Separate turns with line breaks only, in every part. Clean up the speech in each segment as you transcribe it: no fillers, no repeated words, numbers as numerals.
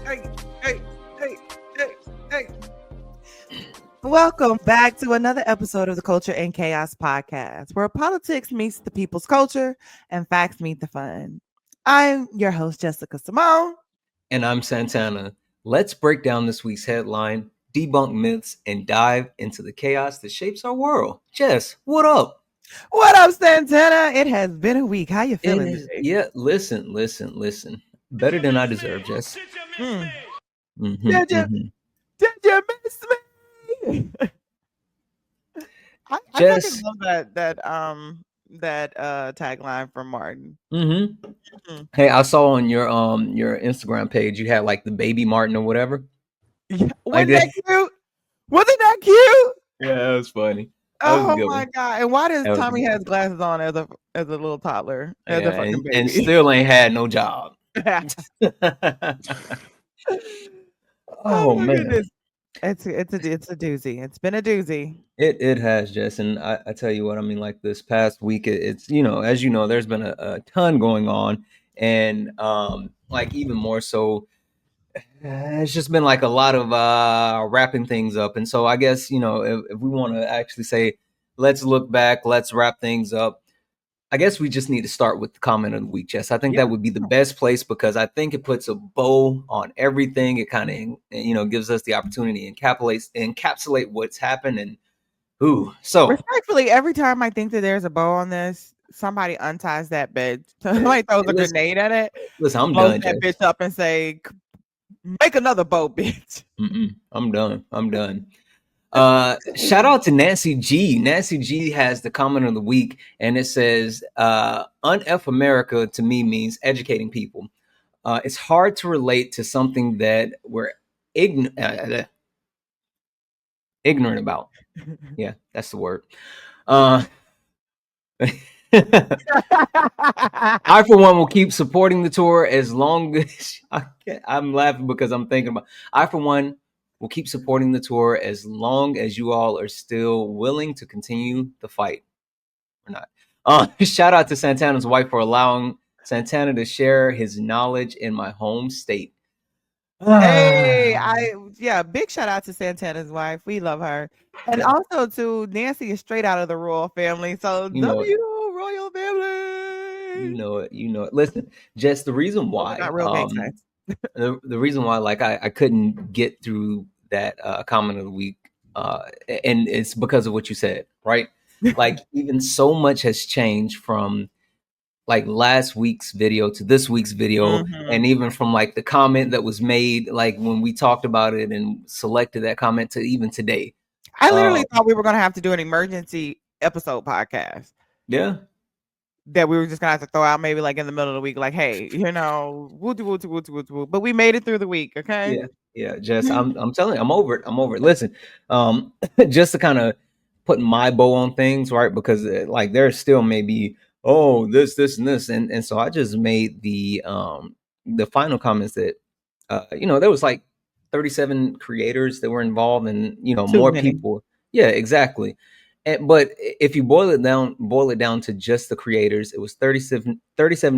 Hey, hey, hey, hey, hey. Welcome back to another episode of the Culture and Chaos podcast, where politics meets the people's culture and facts meet the fun. I'm your host, Jessica Simone.
And I'm Santana. Let's break down this week's headline, debunk myths, and dive into the chaos that shapes our world. Jess, what up?
What up, Santana? It has been a week. How you feeling today?
Yeah, listen. Better than I deserve, Jess.
Mm.
Mm-hmm,
Did you
mm-hmm.
did you miss me? I fucking
Jess,
love that tagline from Martin.
mm-hmm.
Mhm.
Hey, I saw on your Instagram page you had like the baby Martin or whatever.
Yeah.
Like
Wasn't
that.
that cute? Wasn't that cute?
Yeah, that was funny. That was a
Oh
good
my
one.
god! And why does
That was a
Tommy
good
has
one.
glasses on as a little toddler, as a
Yeah,
fucking
and
baby?
still ain't had no job.
Oh
Oh
my
man.
goodness! It's a doozy. It's been a doozy.
It has, Jess, and I tell you what, I mean, like this past week, it's as you know, there's been a ton going on, and like even more so, it's just been like a lot of wrapping things up, and so I guess if we want to actually say, let's look back, let's wrap things up. I guess we just need to start with the comment of the week, Jess. I think
Yeah.
that would be the best place because I think it puts a bow on everything. It kind of gives us the opportunity to encapsulate what's happened and ooh, so
Respectfully, every time I think that there's a bow on this, somebody unties that bed.
hey,
Somebody throws a
listen,
grenade at it,
listen, I'm
blows
done,
that
Jess.
bitch up, and say, "Make another bow, bitch."
I'm done. I'm done. Shout out to Nancy G. Nancy G has the comment of the week, and it says, "Un-F America to me means educating people. It's hard to relate to something that we're ignorant about." Yeah, that's the word. Uh, I, for one, will keep supporting the tour as long as I'm laughing because I'm thinking about. I, for one, will keep supporting the tour as long as you all are still willing to continue the fight or not. Shout out to Santana's wife for allowing Santana to share his knowledge in my home state.
Hey,
Ah,
yeah, big shout out to Santana's wife. We love her. And
yeah,
also to Nancy is straight out of the royal family. So
you know it.
W royal family.
You know it. Listen, just the reason
Those are
why.
not real gang signs.
The reason why like I couldn't get through that comment of the week and it's because of what you said, right? Like even so much has changed from like last week's video to this week's video, and
Mhm.
even from like the comment that was made like when we talked about it and selected that comment to even today.
I
uh
literally thought we were gonna have to do an emergency episode podcast
yeah.
that we were just gonna have to throw out maybe like in the middle of the week, like, hey, wooty wooty wooty wooty woo. But we made it through the week, okay?
Yeah, yeah, Jess, I'm telling you, I'm over it. I'm over it. Listen, just to kind of put my bow on things, right? Because like there's still maybe this and this, and so I just made the final comments that there was like 37 creators that were involved, and
Too
more
many.
people. Yeah, exactly. But if you boil it down to just the creators, it was 37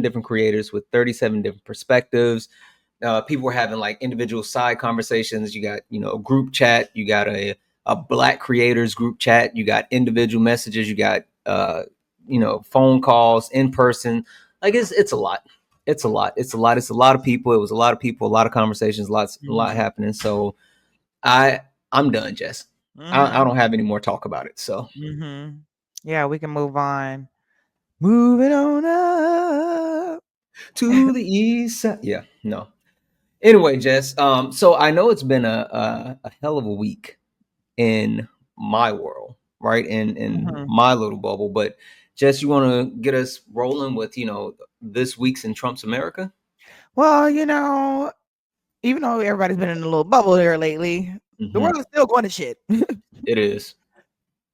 different creators with 37 different perspectives. People were having like individual side conversations. You got a group chat. You got a Black creators group chat. You got individual messages. You got phone calls in person. Like it's a lot. It's a lot. It's a lot. It's a lot of people. It was a lot of people. A lot of conversations. A lot
Mhm.
happening. So I'm done, Jess. I
Mhm.
don't have any more talk about it. So
Mhm. Yeah, we can move on. Moving on up.
to the east side. Yeah. No. Anyway, Jess. So I know it's been a hell of a week in my world, right? In
Mhm.
my little bubble. But Jess, you want to get us rolling with this week's in Trump's America?
Well, even though everybody's been in a little bubble here lately, the
Hmm.
world is still going to shit.
It is.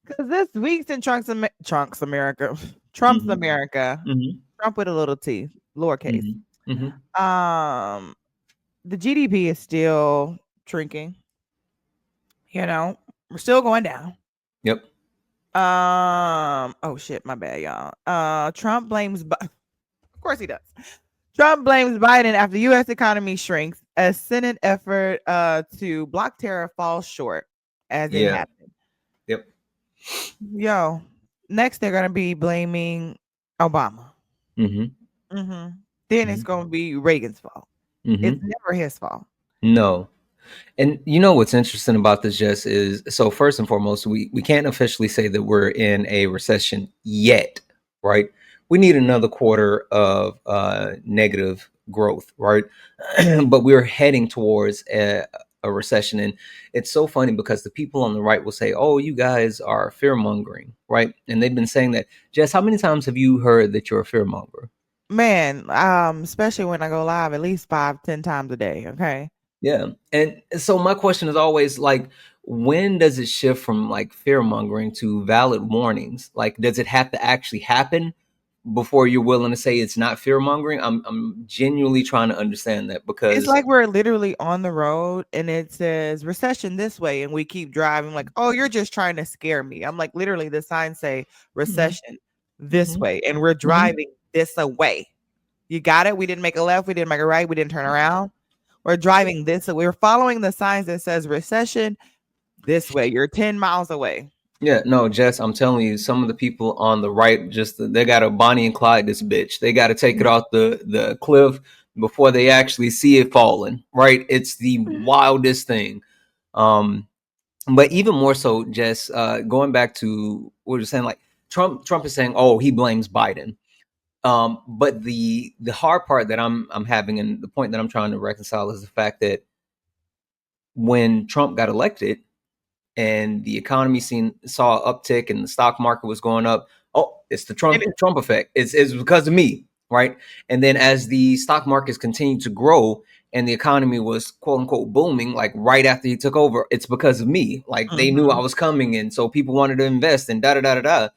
Because this week's in Trunks America, Trump's
Hmm.
America,
Hmm.
Trump with a little T, lowercase.
Hmm. Hmm.
Um, the GDP is still shrinking. We're still going down.
Yep.
Oh shit, my bad, y'all. Trump blames, of course he does. Trump blames Biden after U.S. economy shrinks a Senate effort to block tariff falls short as it
Yeah.
happened.
Yep.
Yo, next they're gonna be blaming Obama.
Mm-hmm.
hmm Then it's
Mm-hmm.
gonna be Reagan's fault. It's
Mm-hmm.
never his fault.
No. And you know what's interesting about this, Jess, is so first and foremost, we can't officially say that we're in a recession yet, right? We need another quarter of negative growth, right? But we're heading towards a recession. And it's so funny because the people on the right will say, oh, you guys are fear mongering, right? And they've been saying that. Jess, how many times have you heard that you're a fear monger?
Man, especially when I go live at least 5, 10 times a day. Okay.
Yeah. And so my question is always like, when does it shift from like fear mongering to valid warnings? Like, does it have to actually happen before you're willing to say it's not fear mongering? I'm genuinely trying to understand that
It's
because
like we're literally on the road and it says recession this way, and we keep driving like, oh, you're just trying to scare me. I'm like, literally, the signs say
Mhm,
recession this
mhm,
way, and we're
mhm.
driving this away. You got it? We didn't make a left, we didn't make a right, we didn't turn around. We're driving this. We're following the signs that says recession this way. You're 10 miles away.
Yeah, no, Jess, I'm telling you, some of the people on the right just they got to Bonnie and Clyde this bitch. They got to take it off the cliff before they actually see it falling. Right? It's the wildest thing. Um, but even more so, Jess, going back to what you're saying, like Trump is saying, oh, he blames Biden. But the hard part that I'm having, and the point that I'm trying to reconcile, is the fact that when Trump got elected and the economy saw an uptick and the stock market was going up, oh, it's the
And
Trump effect. It's because of me, right? And then as the stock markets continued to grow and the economy was quote unquote booming, like right after he took over, it's because of me. Like they knew I
mhm,
was coming, and so people wanted to invest and da da da da da.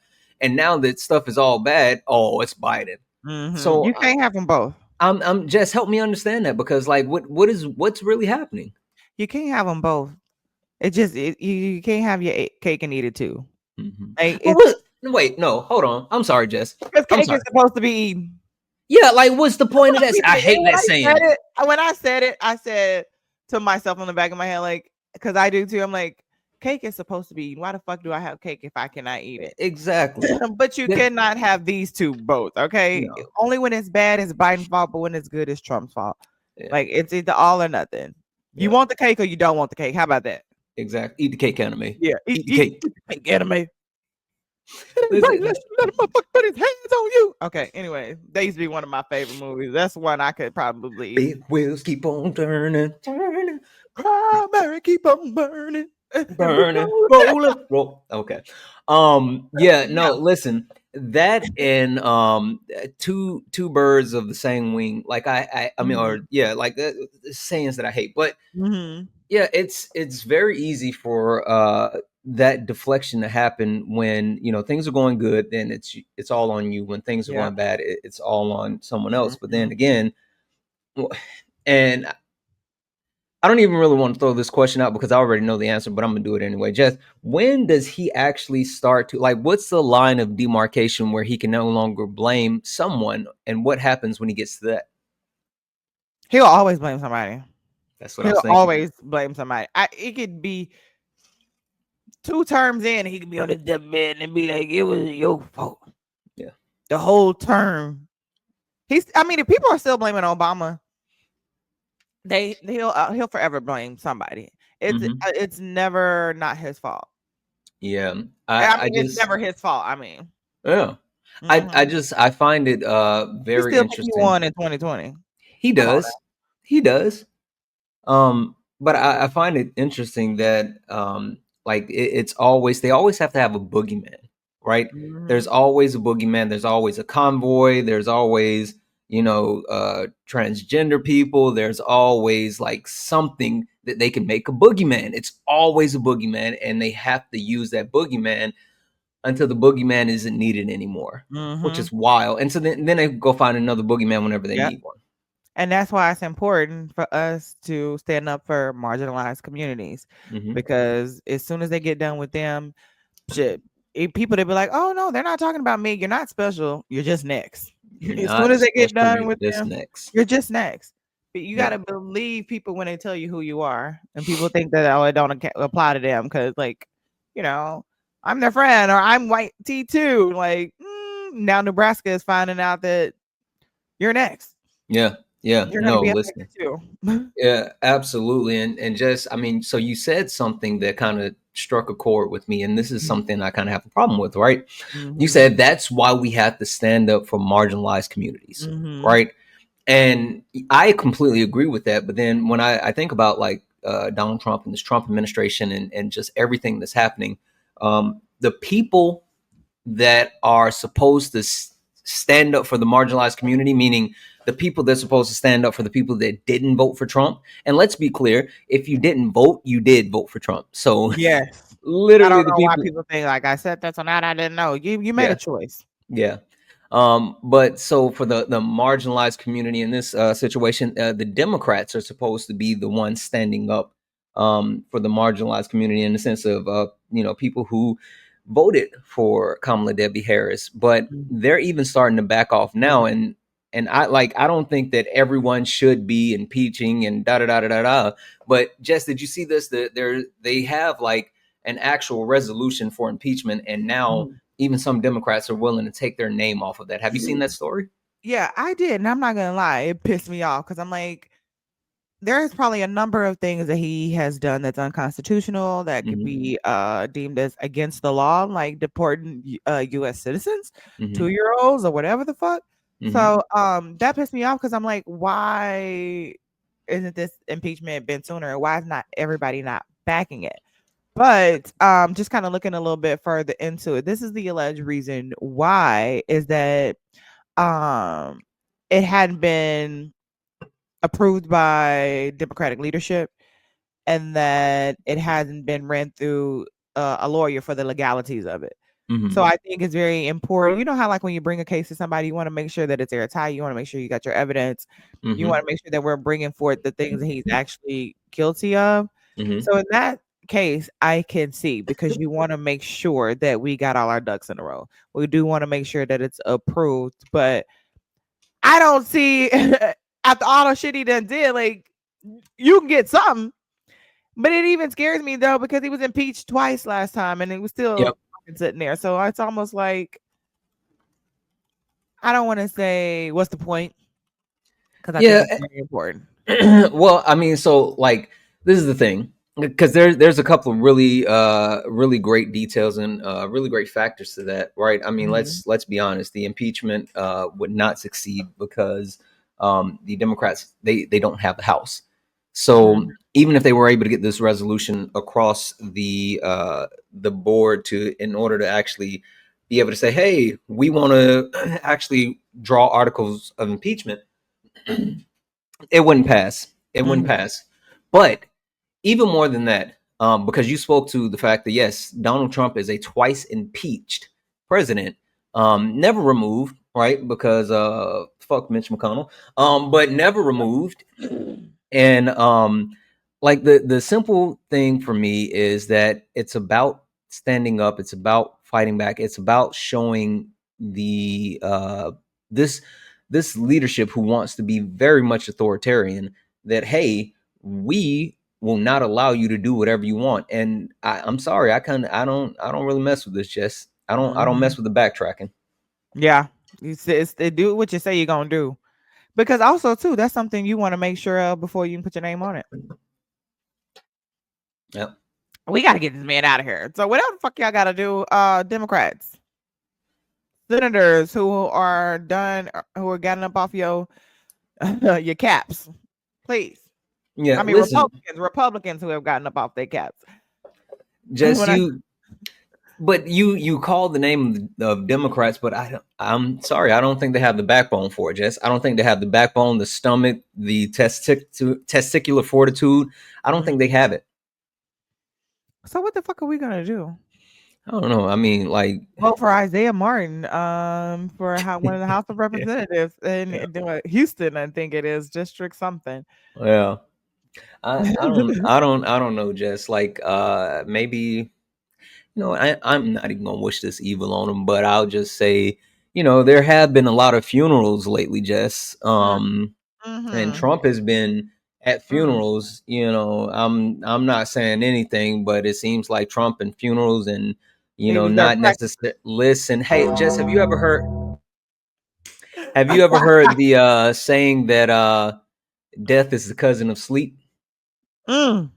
And now that stuff is all bad, oh, it's Biden.
mhm.
So
You can't have them both.
I'm just help me understand that because like what's really happening?
You can't have them both. You can't have your cake and eat it too.
Mhm.
Like
But
it's
what? Wait, no, hold on. I'm sorry, Jess.
because
I'm
cake is
sorry.
supposed to be eaten.
Yeah, like what's the point of that? I hate
When
that
I said
saying.
it, I said to myself on the back of my head, like, because I do too. I'm like, cake is supposed to be eaten. Why the fuck do I have cake if I cannot eat it?
Exactly.
But you
That-
cannot have these two both. Okay,
no.
only when it's bad is Biden's fault, but when it's good, it's Trump's fault.
Yeah.
Like it's either all or nothing. You
Yeah.
want the cake or you don't want the cake. How about that?
Exactly. Eat the cake, anime.
Yeah,
Eat the cake.
cake, anime. Right,
Listen.
let a motherfucker put his hands on you. Okay, anyway, they used to be one of my favorite movies. That's one I could probably
Big wheels keep on turning, turning,
primary keep on burning. And we
burning,
go
rolling, roll. Okay. Yeah. No.
yeah.
Listen. That and two birds of the same wing. Like I mean, or
Mhm,
yeah, like sayings that I hate, but
mhm,
yeah, it's very easy for that deflection to happen when things are going good. Then it's all on you. When things are
yeah,
going bad, it's all on someone else. But then
mhm.
again, and I don't even really want to throw this question out because I already know the answer, but I'm gonna do it anyway. Jess, when does he actually start to like? What's the line of demarcation where he can no longer blame someone, and what happens when he gets to that?
He'll always blame somebody.
That's what I was
He'll
thinking.
always blame somebody. It could be 2 terms in, he could be on his deathbed and be like, "It was your fault."
Yeah.
The whole term. I mean, if people are still blaming Obama, he'll forever blame somebody.
Hmm.
It's never not his fault.
Yeah.
I
I
mean, it's
just
never his fault. I mean,
yeah. I
mhm.
just I find it
He
very
still think he
interesting.
won in 2020.
He
Come on
does. He does. But I find it interesting that like it's always they always have to have a boogeyman, right?
now.
There's
Mhm.
always a boogeyman, there's always a convoy, there's always, transgender people, there's always like something that they can make a boogeyman. It's always a boogeyman, and they have to use that boogeyman until the boogeyman isn't needed anymore, which
Mhm.
is wild. And so then they go find another boogeyman whenever they
Yep.
need one.
And that's why it's important for us to stand up for marginalized communities,
Hmm.
because as soon as they get done with them, shit, people they be like, "Oh no, they're not talking about me. You're not special. You're just next."
You're
As soon
not
as they get
special.
done
You're
with
just
them,
next.
you're just next. But you
Yep.
gotta believe people when they tell you who you are, and people think that oh, it don't apply to them because like, you know, I'm their friend or I'm white T too. Like now Nebraska is finding out that you're next.
Yeah. Yeah.
You're gonna
No,
be
listen.
affected too.
Yeah, absolutely. And just, I mean, so you said something that kind of struck a chord with me, and this is something I kind of have a problem with, right? You
Mm-hmm.
said that's why we have to stand up for marginalized communities,
Mm-hmm.
right? And I completely agree with that. But then when I think about like Donald Trump and this Trump administration and just everything that's happening, the people that are supposed to stand up for the marginalized community, meaning the people that's supposed to stand up for the people that didn't vote for Trump. And let's be clear, if you didn't vote, you did vote for Trump. So
Yes. I
literally
don't
the
know why
people,
people think like I said that's on that. I didn't know. You made a
yeah,
choice.
yeah. But so for the marginalized community in this situation, the Democrats are supposed to be the ones standing up for the marginalized community in the sense of people who voted for Kamala Debbie Harris, but they're even starting to back off now. And I don't think that everyone should be impeaching and da da da da da da. But Jess, did you see this? That they have like an actual resolution for impeachment, and now
Mhm.
even some Democrats are willing to take their name off of that. Have you seen that story?
Yeah, I did, and I'm not gonna lie, it pissed me off because I'm like, there's probably a number of things that he has done that's unconstitutional that could
Hmm.
be deemed as against the law, like deporting U.S. citizens,
Hmm.
2-year-olds or whatever the fuck.
Hmm.
So that pissed me off because I'm like, why isn't this impeachment been sooner? Why is not everybody not backing it? But just kind of looking a little bit further into it, this is the alleged reason why is that um it hadn't been approved by Democratic leadership and that it hasn't been ran through a lawyer for the legalities of it. So
Hmm.
I think it's very important. You know how like when you bring a case to somebody, you want to make sure that it's airtight. You want to make sure you got your evidence. You want
Hmm.
to make sure that we're bringing forth the things that he's actually guilty of.
Hmm.
So in that case, I can see because you want to make sure that we got all our ducks in a row. We do want to make sure that it's approved, but I don't see after all the shit he done did, like you can get something. But it even scares me though because he was impeached twice last time and it was
Yep.
still sitting there. So it's almost like I don't want to say what's the point because I think
Yeah.
it's very important.
Well, I mean, so like this is the thing because there's a couple of really great details and really great factors to that, right? I mean,
Mhm.
let's be honest. The impeachment would not succeed because the Democrats they don't have the House. So
Mhm.
even if they were able to get this resolution across the board to in order to actually be able to say, hey, we want to actually draw articles of impeachment, it wouldn't pass. It wouldn't
Mhm.
pass. But even more than that, because you spoke to the fact that yes, Donald Trump is a twice impeached president, never removed, right? Because fuck Mitch McConnell, but never removed. And like the simple thing for me is that it's about standing up. It's about fighting back. It's about showing the this this leadership who wants to be very much authoritarian that hey, we will not allow you to do whatever you want. And I'm sorry, I don't really mess with this. Jess, I don't
Mhm.
mess with the backtracking.
Yeah, you say do what you say you're gonna do because also too that's something you want to make sure of before you can put your name on it.
Yeah,
We got to get this man out of here. So whatever the fuck y'all got to do, Democrats, senators who are done, who are getting up off your your caps, please.
yeah.
I mean
Listen,
Republicans who have gotten up off their caps.
Jess,
When I
you But you call the name of Democrats, but I'm sorry, I don't think they have the backbone for it. Jess, I don't think they have the backbone, the stomach, the testicular fortitude. I don't
Mhm.
think they have it.
So what the fuck are we gonna do?
I don't know. I mean, like,
Vote for Isaiah Martin, for one of the House of
yeah,
Representatives in
yeah,
Houston, I think it is district something.
yeah. I don't know, Jess. Like, maybe I'm not even gonna wish this evil on them, but I'll just say, there have been a lot of funerals lately, Jess. And
Mhm.
Trump has been at
Mm.
funerals. I'm not saying anything, but it seems like Trump and funerals and
He was
not
there
necessarily listen. Hey, Jess, have you ever
practicing.
heard the saying that death is the cousin of sleep?
Mm.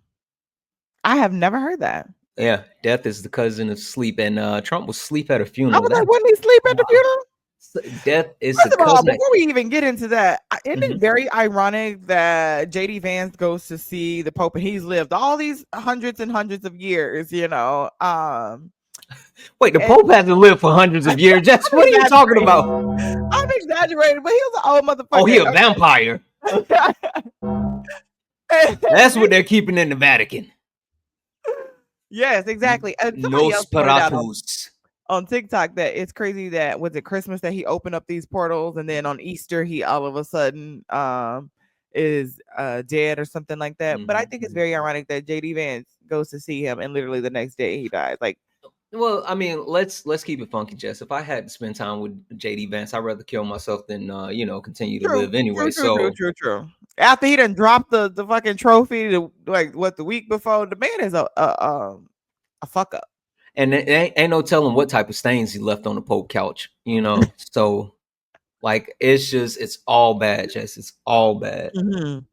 I have never heard that.
Yeah, death is the cousin of sleep, and Trump was asleep at a
I
funeral.
was
That
like, "Wouldn't he sleep at the funeral?"
death is a
First of all,
cousin.
before we even get into that, isn't it
Mhm.
very ironic that JD Vance goes to see the Pope and he's lived all these hundreds and hundreds of years,
Wait, the
and
Pope hasn't lived for hundreds of years. Jess,
I'm
what are you talking
exaggerating.
about?
I'm exaggerating, but he was an old
Oh, he
motherfucker.
a vampire. That's what they're keeping in the Vatican.
Yes, exactly. And somebody else pointed out
Nosferatus.
on TikTok that it's crazy that was it Christmas that he opened up these portals and then on Easter he all of a sudden is dead or something like that. But I think it's
Mhm.
very ironic that JD Vance goes to see him and literally the next day he dies. Like
Well, I mean, let's keep it funky, Jess. If I had to spend time with JD Vance, I'd rather kill myself than continue to
true,
live anyway.
true, true, true,
So,
true, true. After he done dropped the fucking trophy like what the week before, the man is a fuck up.
and it ain't no telling what type of stains he. On the Pope couch, So, like, it's all bad, Jess. It's all bad.
Mhm.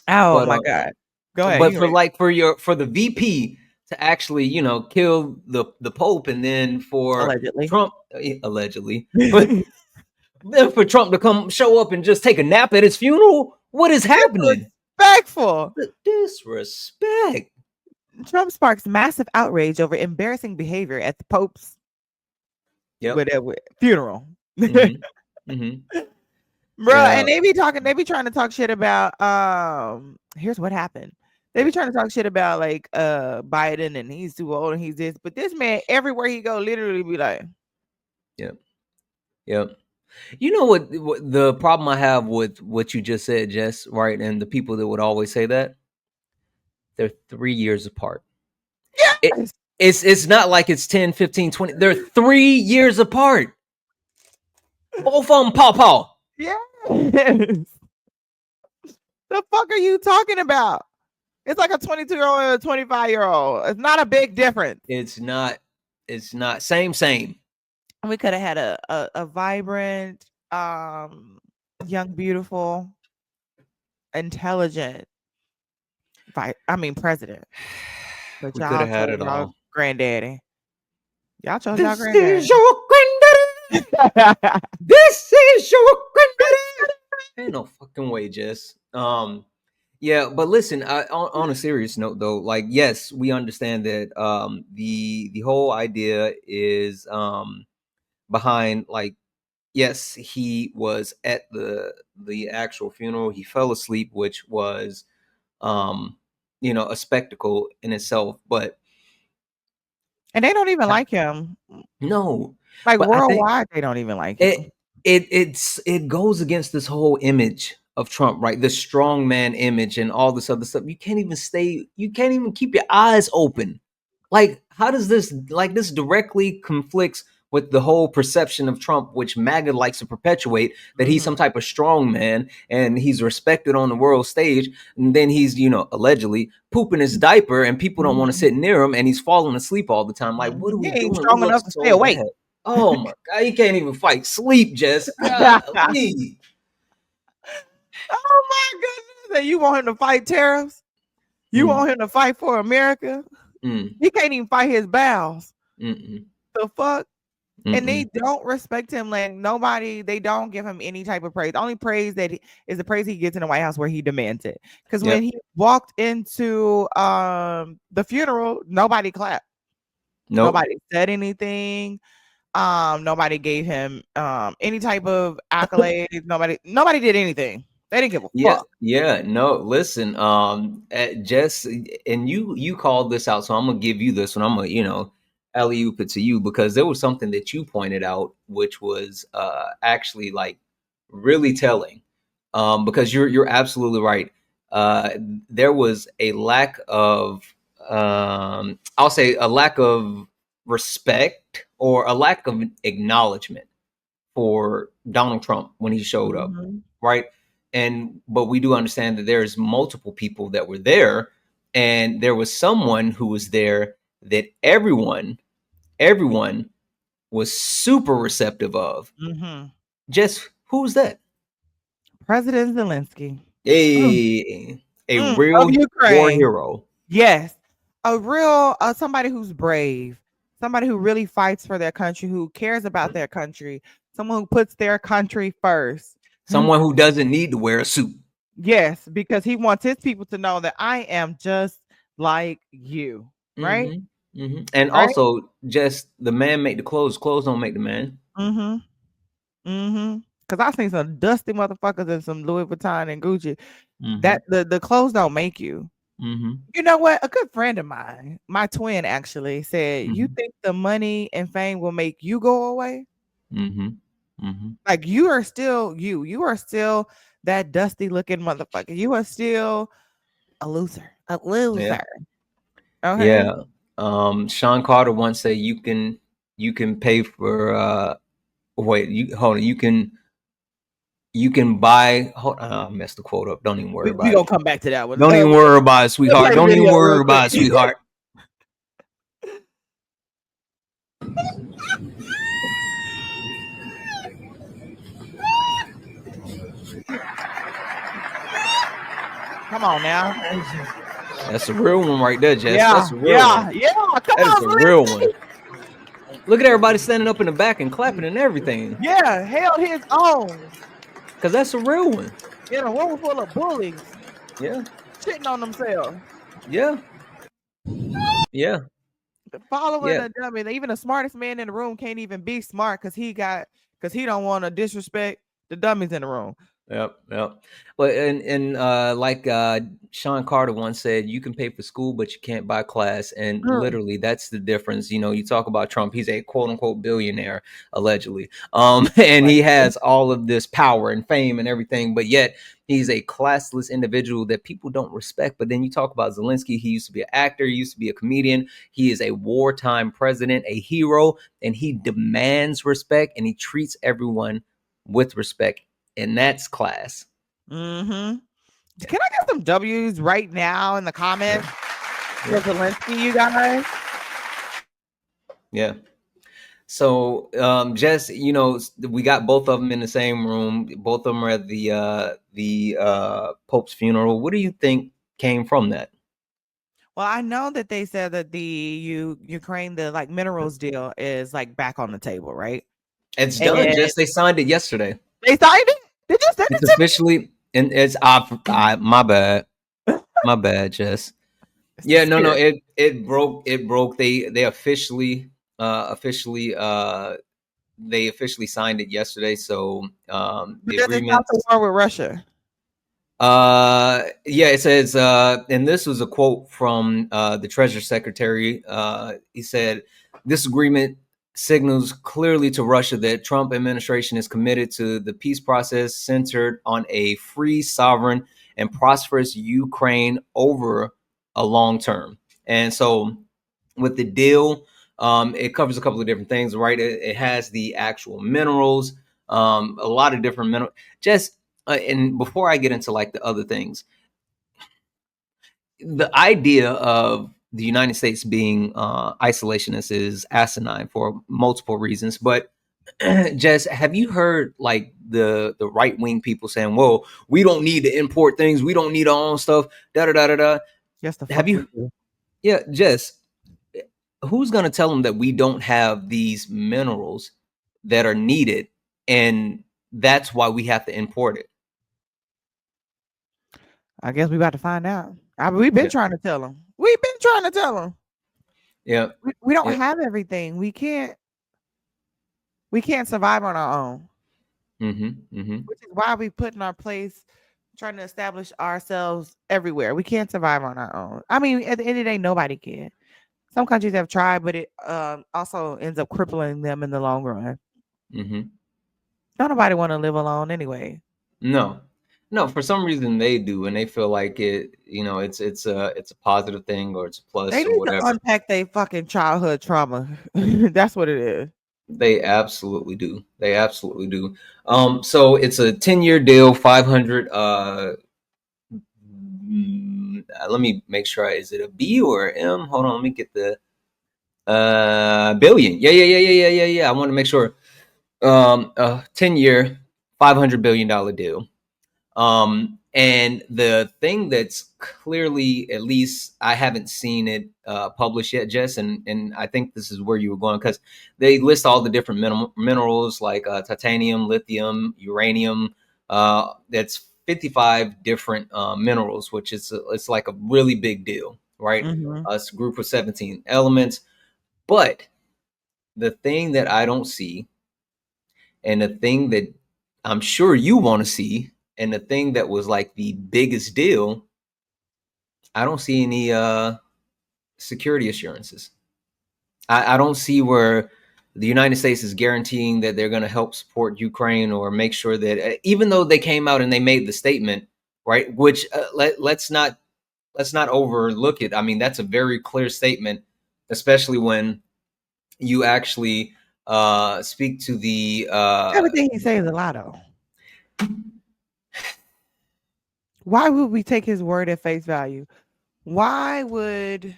Oh
But
my god. Go ahead.
but
You ready?
for the VP to actually kill the Pope, and then for
Allegedly.
Trump allegedly, but then for Trump to come show up and just take a nap at his funeral, what is happening?
Disrespectful.
The disrespect.
Trump sparks massive outrage over embarrassing behavior at the Pope's
Yep.
whatever funeral.
Mm-hmm. Mm-hmm.
Bro,
Yeah.
and they be trying to talk shit about here's what happened. They be trying to talk shit about like Biden and he's too old and he's this, but this man everywhere he go literally be like,
Yep. Yep. You know what the problem I have with what you just said, Jess, right? And the people that would always say that, they're 3 years apart. It,
yes,
it's not like it's 10, 15, 20. They're 3 years apart. Both of them paw.
yes. The fuck are you talking about? It's like a 22-year-old and a 25-year-old. It's not a big difference.
It's not same.
We could have had a vibrant, young, beautiful, intelligent president. But
We could
y'all
have had
chose
it
y'all
all.
granddaddy. Y'all chose y'all
This is
granddaddy.
your granddaddy. This is your granddaddy. Ain't no fucking way, Jess. Yeah, but listen, on a serious note though, like yes, we understand that the whole idea is behind, like, yes, he was at the actual funeral. He fell asleep, which was um a spectacle in itself, but
And they don't even like him.
no,
Like
but I think
worldwide, they don't even like him.
it it goes against this whole image of Trump, right? The strong man image and all this other stuff. You can't even keep your eyes open. Like, how does this directly conflicts with the whole perception of Trump, which MAGA likes to perpetuate, that he's some
Mhm.
type of strong man and he's respected on the world stage, and then he's, allegedly pooping his diaper and people don't want to
Mhm.
sit near him and he's falling asleep all the time. Like, what are
Mhm. He
we
ain't
doing? What
strong enough
looks
to stay
so
awake.
bad? Oh my god, he can't even fight sleep, Jess.
Oh
Golly.
my goodness. And you want him to fight tariffs? You
Mm,
want him to fight for America?
mm,
He can't even fight his bowels.
mm,
The fuck? And they
mm,
don't respect him. Like nobody, they don't give him any type of praise. The only praise is the praise he gets in the White House where he demands it. Because when
yep.
he walked into the funeral, nobody clapped.
Nope.
Nobody said anything. Nobody gave him any type of accolades. Nobody did anything. They didn't give a
Yeah,
fuck.
yeah, no, listen, Jess, and you called this out, so I'm gonna give you this one. I'm gonna, alley oop it to you, because there was something that you pointed out, which was actually, like, really telling. Because you're absolutely right. Uh, there was a lack of, I'll say, a lack of respect or a lack of acknowledgement for Donald Trump when he showed up,
Mhm.
right? but we do understand that there's multiple people that were there, and there was someone who was there that everyone was super receptive of.
Mm-hmm.
Just who's that?
President Zelensky. Mm,
A
of
real war
Ukraine.
hero.
Yes. A real somebody who's brave, somebody who really fights for their country, who cares about their country, someone who puts their country first.
Someone who doesn't need to wear a suit.
Yes, because he wants his people to know that I am just like you. Right?
And
Right?
also, just the man make the clothes. Clothes don't make the man.
Mm-hmm. Mm-hmm. Because I've seen some dusty motherfuckers in some Louis Vuitton and Gucci.
Mm-hmm.
That the clothes don't make you.
Mm-hmm.
You know what? A good friend of mine, my twin actually said, "You
Mm-hmm.
think the money and fame will make you go away?
Mm-hmm. Mm-hmm.
Like you are still you. You are still that dusty looking motherfucker. You are still a loser. A
Yeah.
loser. Okay.
Yeah. Sean Carter once said you can pay for wait, you hold on, you can buy I messed the quote up. Don't even worry
We
about it.
gonna come back to that one.
Don't even worry about it,
We'll
sweetheart.
play the
Don't even
video real
worry
quick.
about it, sweetheart.
Come on now.
That's a real one right there, Jess.
Yeah,
That's a real
yeah,
one.
yeah. Come
That is
on,
a real
Zelensky.
one. Look at everybody standing up in the back and clapping and everything.
Yeah, held his own
Cause that's a real one.
in a room full of bullies
Yeah.
shitting on themselves.
Yeah. Yeah.
Following
Yeah.
a dummy. Even the smartest man in the room can't even be smart because he don't want to disrespect the dummies in the room.
Yep, yep. But and like Sean Carter once said, you can pay for school, but you can't buy class. And
Mm.
literally, that's the difference. You know, you talk about Trump; he's a quote unquote billionaire, allegedly, and he has all of this power and fame and everything, but yet he's a classless individual that people don't respect. But then you talk about Zelensky; he used to be an actor, he used to be a comedian. He is a wartime president, a hero, and he demands respect, and he treats everyone with respect, and that's class.
Mm-hmm. Can I get some W's right now in the comments for
Yeah.
Zelensky, you guys?
Yeah. So, Jess, we got both of them in the same room. Both of them are at the Pope's funeral. What do you think came from that?
Well, I know that they said that the Ukraine, the like minerals deal is like back on the table, right?
It's done,
And
Jess. They signed it yesterday.
they signed it. Did you send
It's
it to
officially, and it's my bad,
me?
my bad, Jess.
It's the
Yeah, no, no,
spirit.
it broke. They officially signed it yesterday. So
But
the
does it stop the
agreements.
war with Russia?
Yeah, it says, and this was a quote from the Treasury Secretary. He said, "This agreement signals clearly to Russia that Trump administration is committed to the peace process centered on a free, sovereign, and prosperous Ukraine over a long term." And so, with the deal, it covers a couple of different things, right? It has the actual minerals, a lot of different minerals. Just and before I get into like the other things, the idea of the United States being isolationist is asinine for multiple reasons. But Jess, have you heard like the right wing people saying, "Well, we don't need to import things. We don't need our own stuff." Da da da da da.
Yes, the
Have
fuck we
you?
do.
Yeah, Jess. Who's going to tell them that we don't have these minerals that are needed, and that's why we have to import it?
I guess we about to find out. We've been
Yeah,
trying to tell them. We've been trying to tell them.
yeah,
We don't
yeah.
have everything. We can't survive on our own,
Mm-hmm. Mm-hmm.
which is why we put in our place trying to establish ourselves everywhere. We can't survive on our own. I mean, at the end of the day, nobody can. Some countries have tried, but it also ends up crippling them in the long run.
Mm-hmm.
Don't nobody want to live alone anyway.
No, no. For some reason, they do, and they feel like it. It's a positive thing, or it's a
They
plus, or
need to
whatever.
unpack their fucking childhood trauma. That's what it is.
They absolutely do. They absolutely do. So it's a 10-year deal, 500. Let me make sure. Is it a B or an M? Hold on. Let me get the billion. Yeah. I want to make sure. 10-year, $500 billion deal. And the thing that's clearly, at least I haven't seen it published yet, Jess, and I think this is where you were going because they list all the different minerals like titanium, lithium, uranium. That's 55 different minerals, which is it's like a really big deal, right?
Mm-hmm.
It's a group of 17 elements, but the thing that I don't see, and the thing that I'm sure you want to see, and the thing that was like the biggest deal, I don't see any security assurances. I don't see where the United States is guaranteeing that they're going to help support Ukraine or make sure that, even though they came out and they made the statement, right? Which let's not overlook it. I mean, that's a very clear statement, especially when you actually speak to the
Everything he says is a lie, though. Why would we take his word at face value? Why would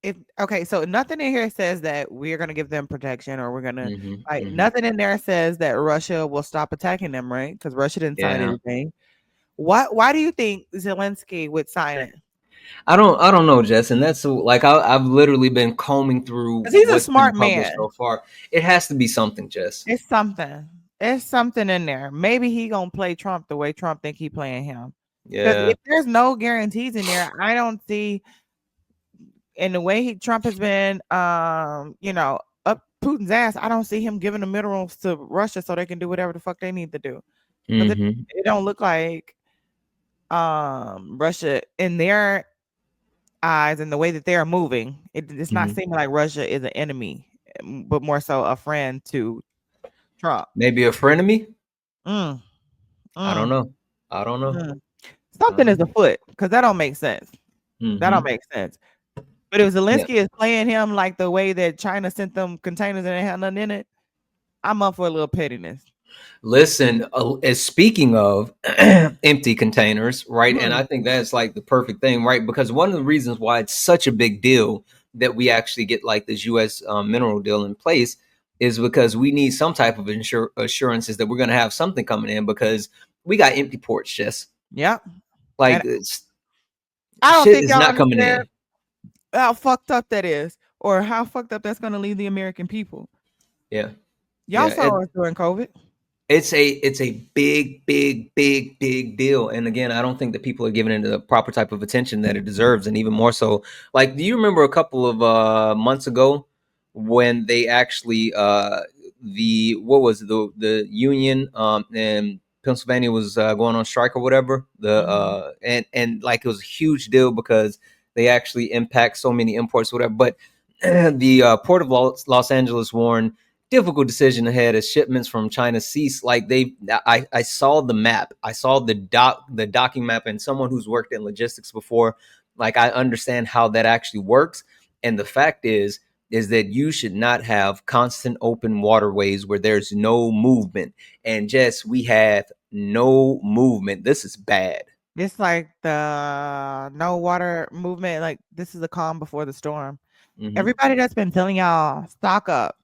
if okay, so nothing in here says that we're gonna give them protection or we're gonna
mhm,
like
mhm.
nothing in there says that Russia will stop attacking them, right? Because Russia didn't sign
Yeah.
anything. Why do you think Zelensky would sign it?
I don't know, Jess, and that's like I've literally been combing through
Because he's a
what's been
smart
published
man.
so far. It has to be something, Jess.
It's something. It's something in there. Maybe he gonna play Trump the way Trump think he playing him. Because
Yeah.
if there's no guarantees in there, I don't see in the way Trump has been up Putin's ass, I don't see him giving the minerals to Russia so they can do whatever the fuck they need to do. Because
Hmm.
it don't look like Russia in their eyes and the way that they're moving, it's not
Hmm.
seeming like Russia is an enemy, but more so a friend to Trump.
Maybe a frenemy.
Mm,
I don't
mm,
know. I don't know.
mm.
I
Something
don't
is
know.
afoot because that don't make sense. That don't
Hmm.
make sense. But if
Yeah.
Zelensky is playing him like the way that China sent them containers and they had nothing in it, I'm up for a little pettiness.
Listen, as speaking of empty containers, right? And
Mm,
I think that's like the perfect thing, right? Because one of the reasons why it's such a big deal that we actually get like this U.S. Mineral deal in place is because we need some type of assurances that we're going to have something coming in because we got empty ports, just
yep.
like
And I don't
shit
think
is
y'all
not coming
understand
in.
how fucked up that is or how fucked up that's going to leave the American people.
Yeah,
Y'all
yeah.
saw us during COVID.
It's a big deal. And again, I don't think that people are giving it the proper type of attention that it deserves. And even more so, like, do you remember a couple of months ago when they actually the what was it, the union in Pennsylvania was going on strike or whatever, the
Mhm.
and like it was a huge deal because they actually impact so many imports, whatever. But the port of Los Angeles warned difficult decision ahead as shipments from China cease. Like I saw the map, I saw the docking map, and someone who's worked in logistics before, like I understand how that actually works. And the fact is that you should not have constant open waterways where there's no movement. And Jess, we have no movement. This is bad.
It's like the no water movement. Like this is a calm before the storm.
Hmm.
Everybody that's been telling y'all stock up,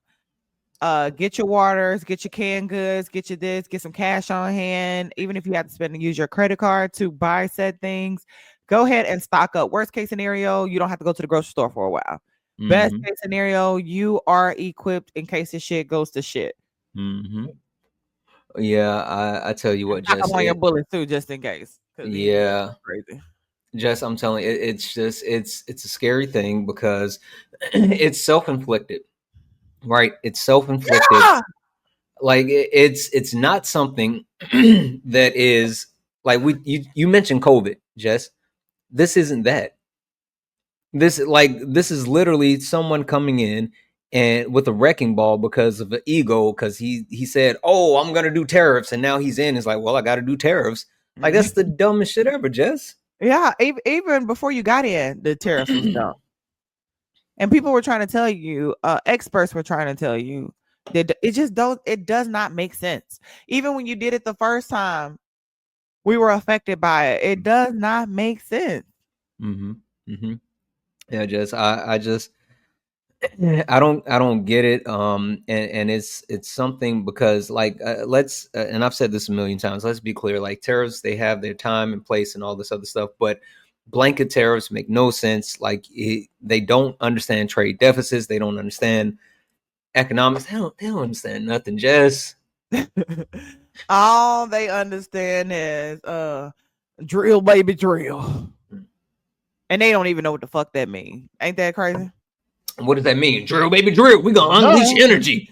get your waters, get your canned goods, get your this, get some cash on hand. Even if you have to spend and use your credit card to buy said things, go ahead and stock up. Worst case scenario, you don't have to go to the grocery store for a while. Best
Hmm.
case scenario, you are equipped in case the shit goes to shit.
Hmm. Yeah, I tell you
And
what,
stock up
Jess.
on your bullets too, just in case. Because these
Yeah,
crazy.
Jess, I'm telling you, it's just it's a scary thing because it's self-inflicted, right? It's self-inflicted.
Yeah.
Like it's not something that is like you mentioned COVID, Jess. This isn't that. This is literally someone coming in and with a wrecking ball because of an ego because he said, "Oh, I'm gonna do tariffs," and now he's in. It's like, well, I got to do tariffs. Like that's the dumbest shit ever, Jess.
Yeah, even before you got in, the tariffs was dumb. And people were trying to tell you, experts were trying to tell you, It just don't. It does not make sense. Even when you did it the first time, we were affected by it. It does not make sense.
Mm-hmm. Mm-hmm. Yeah, just I just I don't get it. And it's something because like let's and I've said this a million times. Let's be clear. Like tariffs, they have their time and place and all this other stuff, but blanket tariffs make no sense. Like they don't understand trade deficits. They don't understand economics. They don't understand nothing. Just
All they understand is drill baby drill. And they don't even know what the fuck that means. Ain't that crazy?
what does that mean? Drill, baby, drill. We're gonna unleash
No.
energy.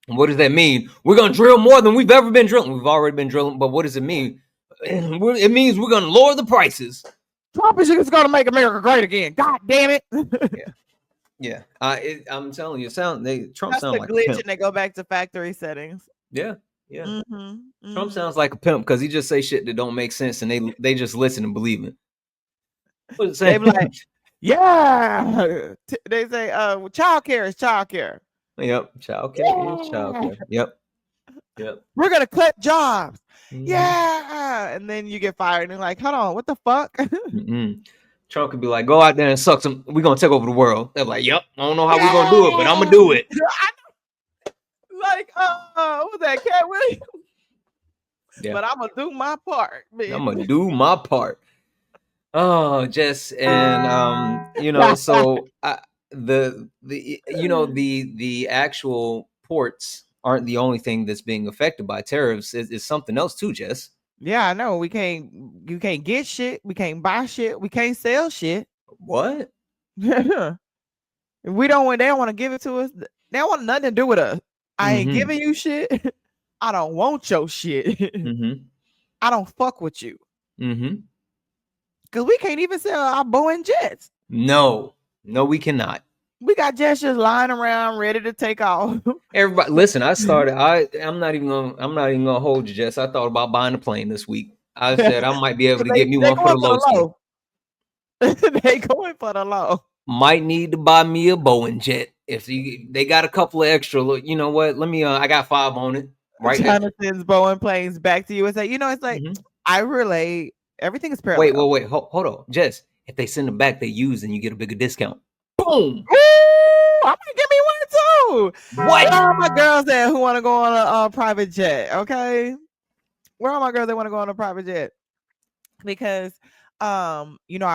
What does that mean? We're gonna drill more than we've ever been drilling. We've already been drilling, but what does it mean? It means we're gonna lower the prices.
Trump is just gonna make America great again. God damn it.
Yeah, yeah. I'm telling you, Trump
That's
sound
the
like a
glitch,
pimp.
and they go back to factory settings.
Yeah, yeah.
Mm-hmm.
Trump
Mm-hmm.
sounds like a pimp because he just say shit that don't make sense, and they just listen and believe it. What is
They
saying?
be like, yeah. They say, child care is child care.
Yep. Childcare is
Yeah.
childcare. Yep. Yep.
We're gonna cut jobs.
Mm-hmm.
Yeah. And then you get fired and you're like, hold on, what the fuck?
Mm-mm. Trump could be like, go out there and suck some. We're gonna take over the world. They're like, yep. I don't know how we're gonna do it, but I'm gonna
Yeah.
do it.
Like, what was that, Cat Williams?
Yeah.
But I'm gonna do my part,
I'm
bitch.
gonna do my part. Oh, just and so the actual ports aren't the only thing that's being affected by tariffs. It's something else too, Jess.
Yeah, I know. You can't get shit. We can't buy shit. We can't sell shit.
What?
If we don't want, they don't want to give it to us. They don't want nothing to do with us. I ain't
Mm-hmm.
giving you shit. I don't want your shit.
Mm-hmm.
I don't fuck with you.
Mm-hmm.
Cause we can't even sell our Boeing jets.
No. No, we cannot.
We got jets just lying around ready to take off.
Everybody listen, I'm not even gonna hold you, Jess. I thought about buying a plane this week. I said I might be able to get me
They
one for
going
the
for
low
the
ski.
low. They going for the low.
Might need to buy me a Boeing jet. If they got a couple of extra, look, you know what? Let me. I got 5 on it. Right.
China sends Boeing planes back to USA. It's like
Mhm.
I relate. Everything is
Wait,
parallel.
wait, wait. Hold on, Jess. If they send them back, they use and you get a bigger discount. Boom.
Ooh, I'm gonna give me one too.
What?
Where are my girls at who want to go on a private jet? Okay, where are my girls that want to go on a private jet? Because I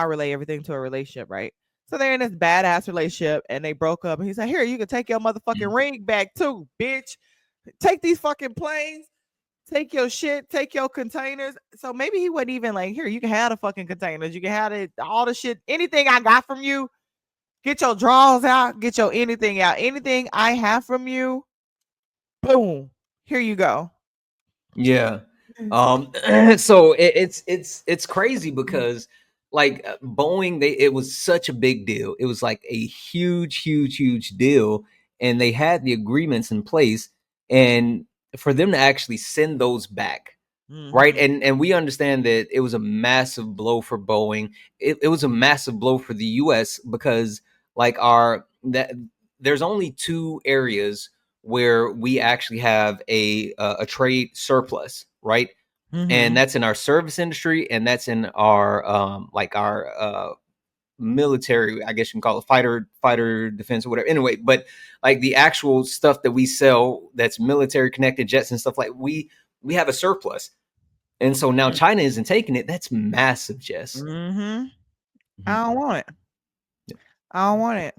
relate everything to a relationship, right? So they're in this badass relationship and they broke up, and he said, "Here, you can take your motherfucking ring back too, bitch. Take these fucking planes." Take your shit, take your containers. So maybe he wasn't even like, here, you can have the fucking containers. You can have it, all the shit, anything I got from you. Get your drawers out, get your anything out. Anything I have from you, boom. Here you go.
Yeah. So it's crazy because like Boeing, it was such a big deal. It was like a huge deal, and they had the agreements in place, and for them to actually send those back, right?
Mm-hmm.
And we understand that it was a massive blow for Boeing. It was a massive blow for the U.S. because like our that there's only 2 areas where we actually have a trade surplus, right? And
Mm-hmm.
that's in our service industry, and that's in our like our military, I guess you can call it fighter defense or whatever. Anyway, but like the actual stuff that we sell that's military connected jets and stuff like we have a surplus. And so now China isn't taking it. That's massive, Jess.
Mm-hmm.
Mhm.
I don't want it.
Yep.
I don't want it.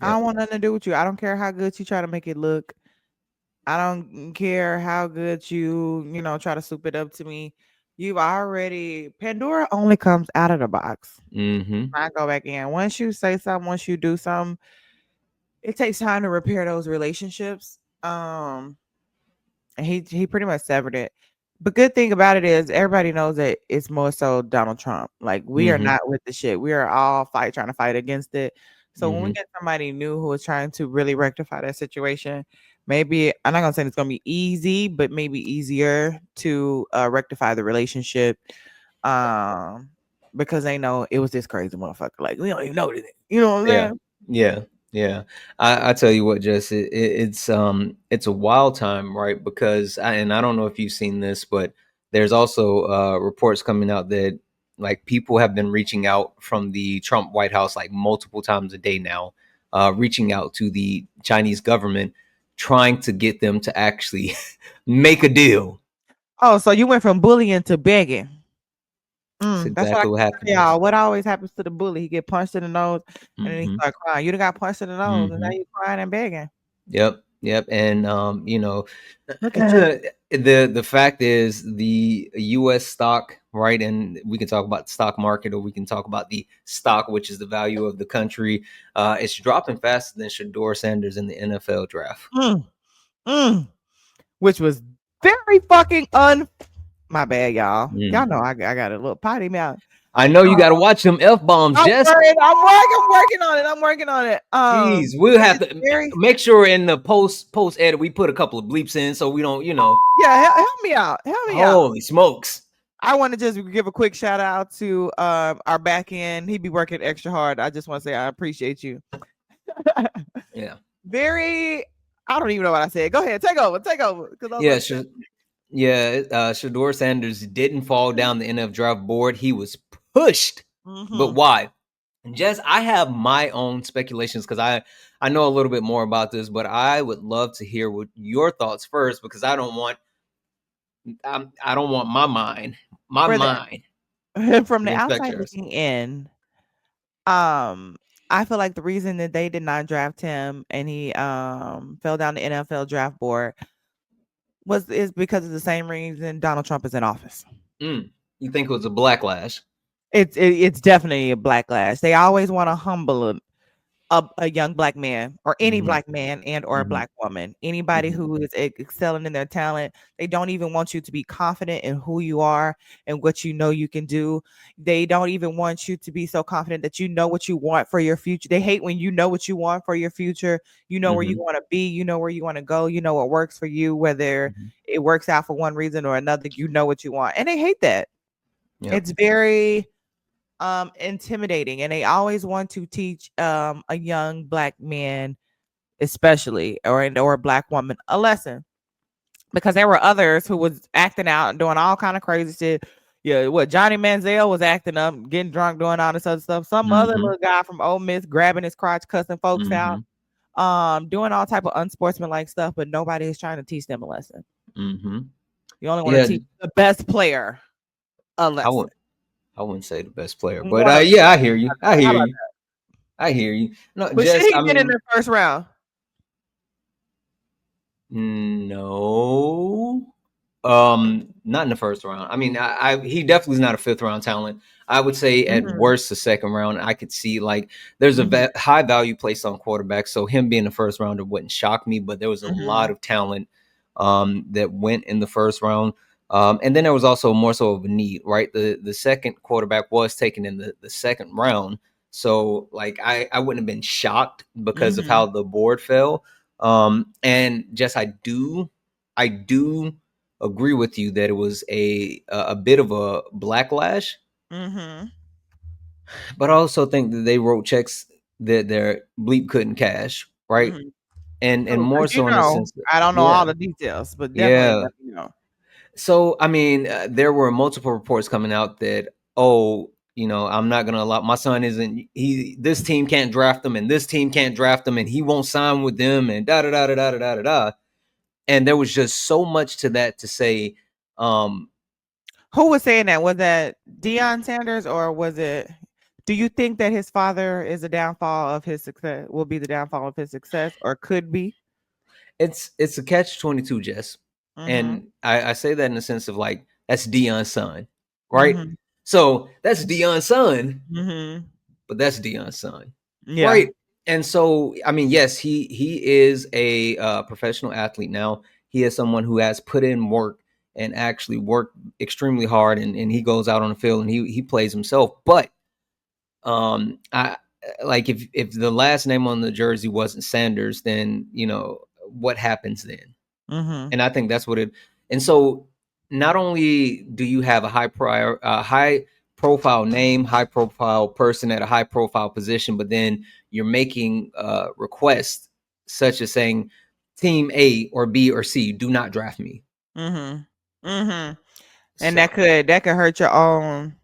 I
Yep.
don't want nothing to do with you. I don't care how good you try to make it look. I don't care how good you try to soup it up to me. You've already Pandora only comes out of the box.
Mm-hmm.
I go back in. Once you say something, once you do something, it takes time to repair those relationships. And he pretty much severed it. But good thing about it is everybody knows that it's more so Donald Trump. Like we are
Mm-hmm.
not with the shit. We are all trying to fight against it. So when we
Mm-hmm.
get somebody new who is trying to really rectify that situation, maybe I'm not gonna say it's gonna be easy, but maybe easier to rectify the relationship. Um, because they know it was this crazy motherfucker. Like we don't even know anything. You know what I'm
Yeah.
saying?
Yeah. Yeah, I tell you what, Jess, it's a wild time, right? Because and I don't know if you've seen this, but there's also reports coming out that like people have been reaching out from the Trump White House like multiple times a day now, reaching out to the Chinese government, trying to get them to actually make a deal.
Oh, so you went from bullying to begging.
That's
That's what I
exactly what
keep
happened,
telling
Jess.
y'all. What always happens to the bully? He get punched in the nose and then he
Hmm.
start crying. You done got punched in the nose and now
Hmm.
you crying and begging.
Yep, yep, and
Look at you.
the fact is the U.S. stock, right? And we can talk about the stock market, or we can talk about the stock, which is the value of the country. It's dropping faster than Shador Sanders in the NFL draft.
Mm, mm. Which was very fucking my bad, y'all. Y'all
Mm.
know I got a little potty mouth.
I know you
Uh,
got to watch them f bombs,
I'm
Jess.
worried. I'm working on it. I'm working on it.
Jeez, we'll have
It's
to
very
make sure in the post edit we put a couple of bleeps in so we don't,
yeah. Help me out. Help me out.
holy smokes.
I want to just give a quick shout out to our back end. He be working extra hard. I just want to say I appreciate you.
Yeah,
Very. I don't even know what I said. Go ahead, take over, because I was
yeah.
about to say.
Yeah, Shador Sanders didn't fall down the NF draft board. He was pushed. But
Mm-hmm.
why? And Jess, I have my own speculations because I know a little bit more about this, but I would love to hear what your thoughts first because I don't want my
For the
mind
from
to
the
infect
outside
yours.
looking in, um, I feel like the reason that they did not draft him and he fell down the NFL draft board is because of the same reason Donald Trump is in office.
Mm, you think it was a backlash?
It's definitely a backlash. They always want to humble a young black man or any
Mm-hmm,
black man and or a
mm-hmm,
black woman, anybody
mm-hmm,
who is excelling in their talent. They don't even want you to be confident in who you are and what you know you can do. They don't even want you to be so confident that you know what you want for your future. They hate when you know what you want for your future. You know where you
mm-hmm,
want to be, you know where you want to go, you know what works for you, whether
mm-hmm.
it works out for one reason or another, you know what you want. And they hate that.
Yep.
It's very intimidating, and they always want to teach a young black man especially or a black woman a lesson, because there were others who was acting out and doing all kind of crazy shit. Yeah, what Johnny Manziel was acting up, getting drunk, doing all this other stuff. Some other
Mm-hmm,
little guy from Ole Miss grabbing his crotch, cussing folks out,
mm-hmm,
doing all type of unsportsmanlike stuff, but nobody is trying to teach them a lesson.
mm-hmm.
You only want to
Yeah,
teach the best player a
I
lesson.
wouldn't I wouldn't say the best player, but
One of
yeah, I hear you. I
how
hear
about
you. I hear you. No,
but should
Jess,
he
I
been in
mean,
the first round?
no. Not in the first round. I mean, he definitely is not a fifth round talent. I would say at
Mhm,
worst the second round. I could see like there's a
mhm,
high value placed on quarterbacks, so him being the first rounder wouldn't shock me. But there was a lot
mhm,
of talent that went in the first round. And then there was also more so of a need, right? The second quarterback was taken in the second round. So like I wouldn't have been shocked because of how
mhm,
the board fell. And just I do agree with you that it was a bit of a backlash,
mhm,
but I also think that they wrote checks that their bleep couldn't cash, right?
mhm.
And
True,
more
'cause you
so in the
know,
sense that,
I don't know
yeah,
all the details, but definitely
yeah.
let me know.
So I mean, there were multiple reports coming out that, oh, I'm not gonna allow my son isn't he this team can't draft him and this team can't draft him and he won't sign with them and da da da da da da da da. And there was just so much to that to say. um
Who was saying that? Was that Deion Sanders or was it do you think that his father is a downfall of his success will be the downfall of his success or could be?
it's a catch-22, Jess.
Mhm,
And I say that in the sense of like that's Dion's son, right?
mhm,
So that's Dion's son,
mhm.
but that's Dion's son,
Yeah.
right? And so I mean, yes, he is a professional athlete now. He is someone who has put in work and actually worked extremely hard, and he goes out on the field and he plays himself. But I like if the last name on the jersey wasn't Sanders, then what happens then?
Mhm,
And I think that's what it. And so, not only do you have a high profile name, high profile person at a high profile position, but then you're making requests such as saying team A or B or C, do not draft me.
Mhm. Mhm. And
So
that could hurt your own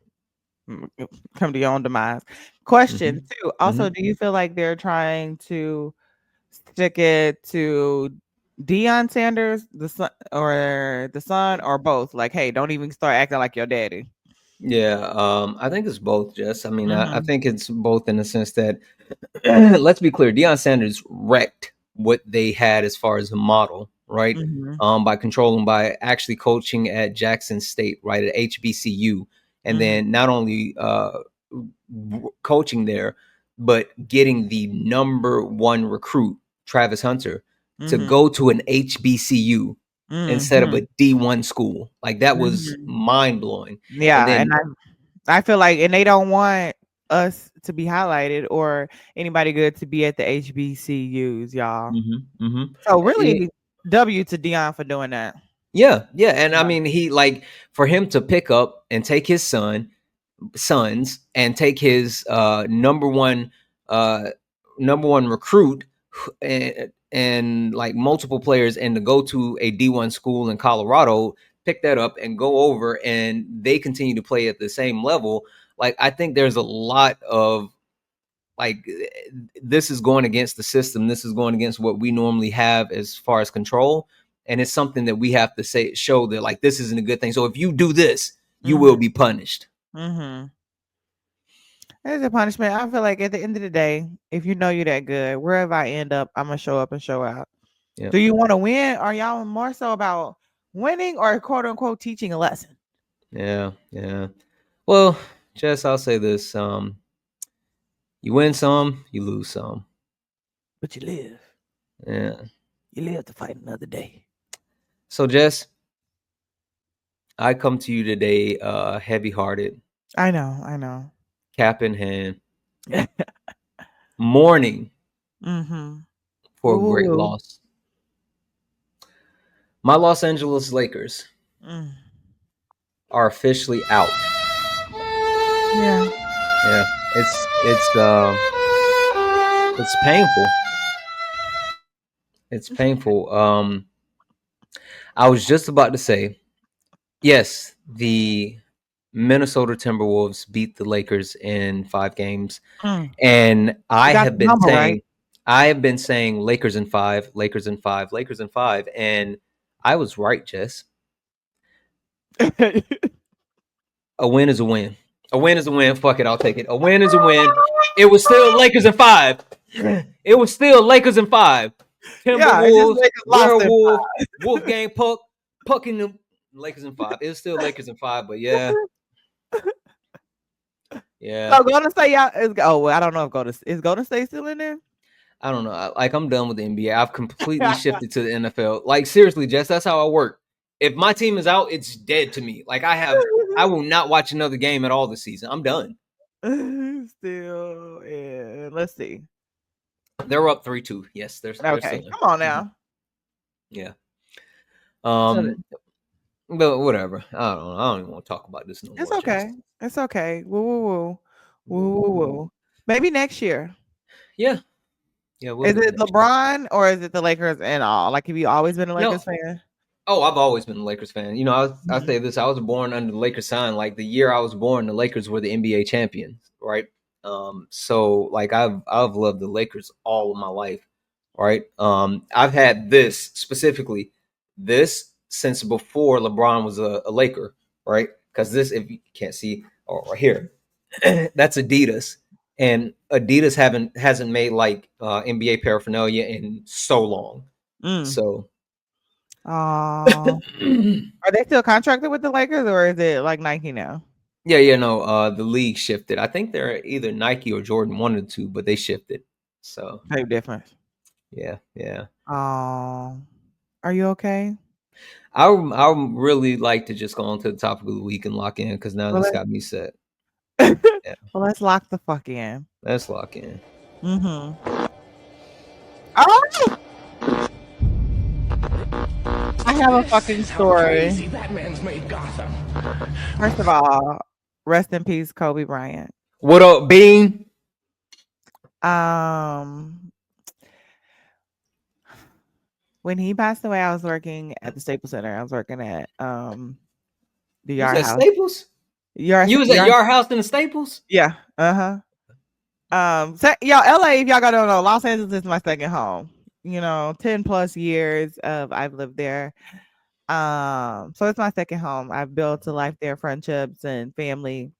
come to your own demise. Question
mhm,
2. Also,
mhm.
do you feel like they're trying to stick it to Deion Sanders, the son, or both? Like, hey, don't even start acting like your daddy.
Yeah, I think it's both, Jess. I mean, I
Mhm.
think it's both in the sense that let's be clear, Deion Sanders wrecked what they had as far as a model, right?
Mhm.
By actually coaching at Jackson State, right, at HBCU, and
Mhm.
then not only coaching there, but getting the number one recruit, Travis Hunter, to
Mhm.
go to an HBCU instead of a
Mhm.
D1 school. Like that was
Mhm.
mind blowing. And
Yeah, and
then
I feel like, and they don't want us to be highlighted or anybody good to be at the HBCUs, y'all.
mhm, mhm.
So
Yeah,
really, W to Dion for doing that.
yeah, yeah, and I
Yeah.
mean, he like for him to pick up and take his sons and take his uh number one recruit and like multiple players and to go to a D1 school in Colorado, pick that up and go over and they continue to play at the same level. Like I think there's a lot of like this is going against the system. This is going against what we normally have as far as control. And it's something that we have to show that like this isn't a good thing. So if you do this, you will
Mhm.
be punished.
Mhm. It's a punishment. I feel like at the end of the day, if you know you're that good, wherever I end up, I'm gonna show up and show out.
Yeah.
Do you want to win? Are y'all more so about winning or quote unquote teaching a lesson?
Yeah. Yeah. Well, Jess, I'll say this. You win some, you lose some.
But you live.
Yeah.
You live to fight another day.
So Jess, I come to you today heavy hearted,
I know. I know.
cap in hand, mourning
Mm-hmm.
for
Woo
a
woo
great
woo.
loss. My Los Angeles Lakers
Mm.
are officially out.
Yeah.
Yeah, it's painful. It's painful. I was just about to say, yes, the Minnesota Timberwolves beat the Lakers in 5 games,
Mm.
and
You got the number right.
I have been saying Lakers in five, Lakers in five, Lakers in five, and I was right, Jess. A win is a win. A win is a win. Fuck it, I'll take it. A win is a win. It was still Lakers in five. It was still Lakers in five.
Yeah, it just
Timberwolves,
Lakers lost their
Werewolf, Wolfgang Puck, Pucking the Lakers in five. It was still Lakers in five, but yeah, yeah.
so Golden State, y'all is oh well, I don't know if Golden State still in there?
I don't know. Like I'm done with the NBA. I've completely shifted to the NFL. Like seriously, Jess, that's how I work. If my team is out, it's dead to me. Like I will not watch another game at all this season. I'm done.
Still, yeah. Let's see.
They're up 3-2. Yes, they're
Okay,
still in.
come on
Mhm.
now.
Yeah.
So
Um, but whatever. I don't know. I don't even want to talk about this no
it's
more, Jess.
okay. It's okay. Woo woo woo.
Woo,
Woo woo
woo, woo.
woo. Maybe next year.
Yeah, yeah, we'll
Is
do it
it
next year.
LeBron or is it the Lakers and all? Like, have you always been a
No,
Lakers fan?
oh, I've always been a Lakers fan. You know, I
Mhm.
say this. I was born under the Lakers sign. Like the year I was born, the Lakers were the NBA champions, right? So like I've loved the Lakers all of my life, right? I've had this specifically, this since before LeBron was a Laker, right? Because this, if you can't see, or here, that's Adidas, and Adidas haven't hasn't made like NBA paraphernalia in so long.
Mm.
So
Aw. Are they still contracted with the Lakers or is it like Nike now?
yeah, yeah, no. The league shifted. I think they're either Nike or Jordan, one of the two, but they shifted. So
Big difference.
yeah, yeah.
Oh, are you okay?
I really like to just go on to the topic of the week and lock in because now
Well,
this got me set. Yeah,
well, let's lock the fuck in.
let's lock in.
Mm-hmm. Oh, I have a
This
fucking
is how
story.
crazy Batman's made Gotham.
First of all, Rest in peace, Kobe Bryant.
What up, Bean?
Um, when he passed away, I was working at the Staples Center. I was working at the
You was
Yard
at
House.
Staples? You was at
Yard,
Yard House in the Staples?
yeah, so, y'all, LA, if y'all got to know, Los Angeles is my second home. 10 plus years of I've lived there. So it's my second home. I've built a life there, friendships and family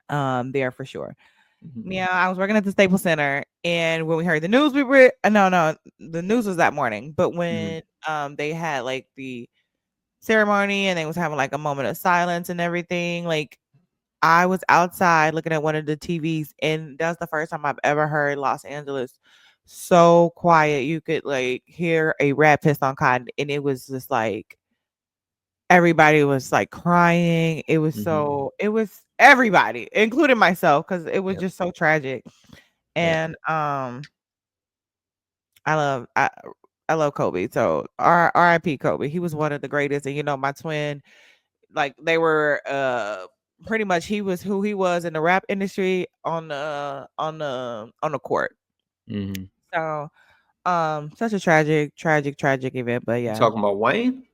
there for sure.
Mm-hmm.
Yeah, I was working at the Staples Center, and when we heard the news, we were no, the news was that morning. But
Mm-hmm.
when they had like the ceremony and they was having like a moment of silence and everything, like I was outside looking at one of the TVs, and that's the first time I've ever heard Los Angeles so quiet. You could like hear a rat piss on cotton, and it was just like everybody was like crying.
Mm-hmm.
It was everybody, including myself, because it was
Yep.
just so tragic.
Yeah.
And I love I, I love Kobe. So R.I.P. Kobe. He was one of the greatest. And my twin, like they were pretty much he was who he was in the rap industry on the court.
Mm-hmm.
So such a tragic event. But
You
yeah.
talking about Wayne?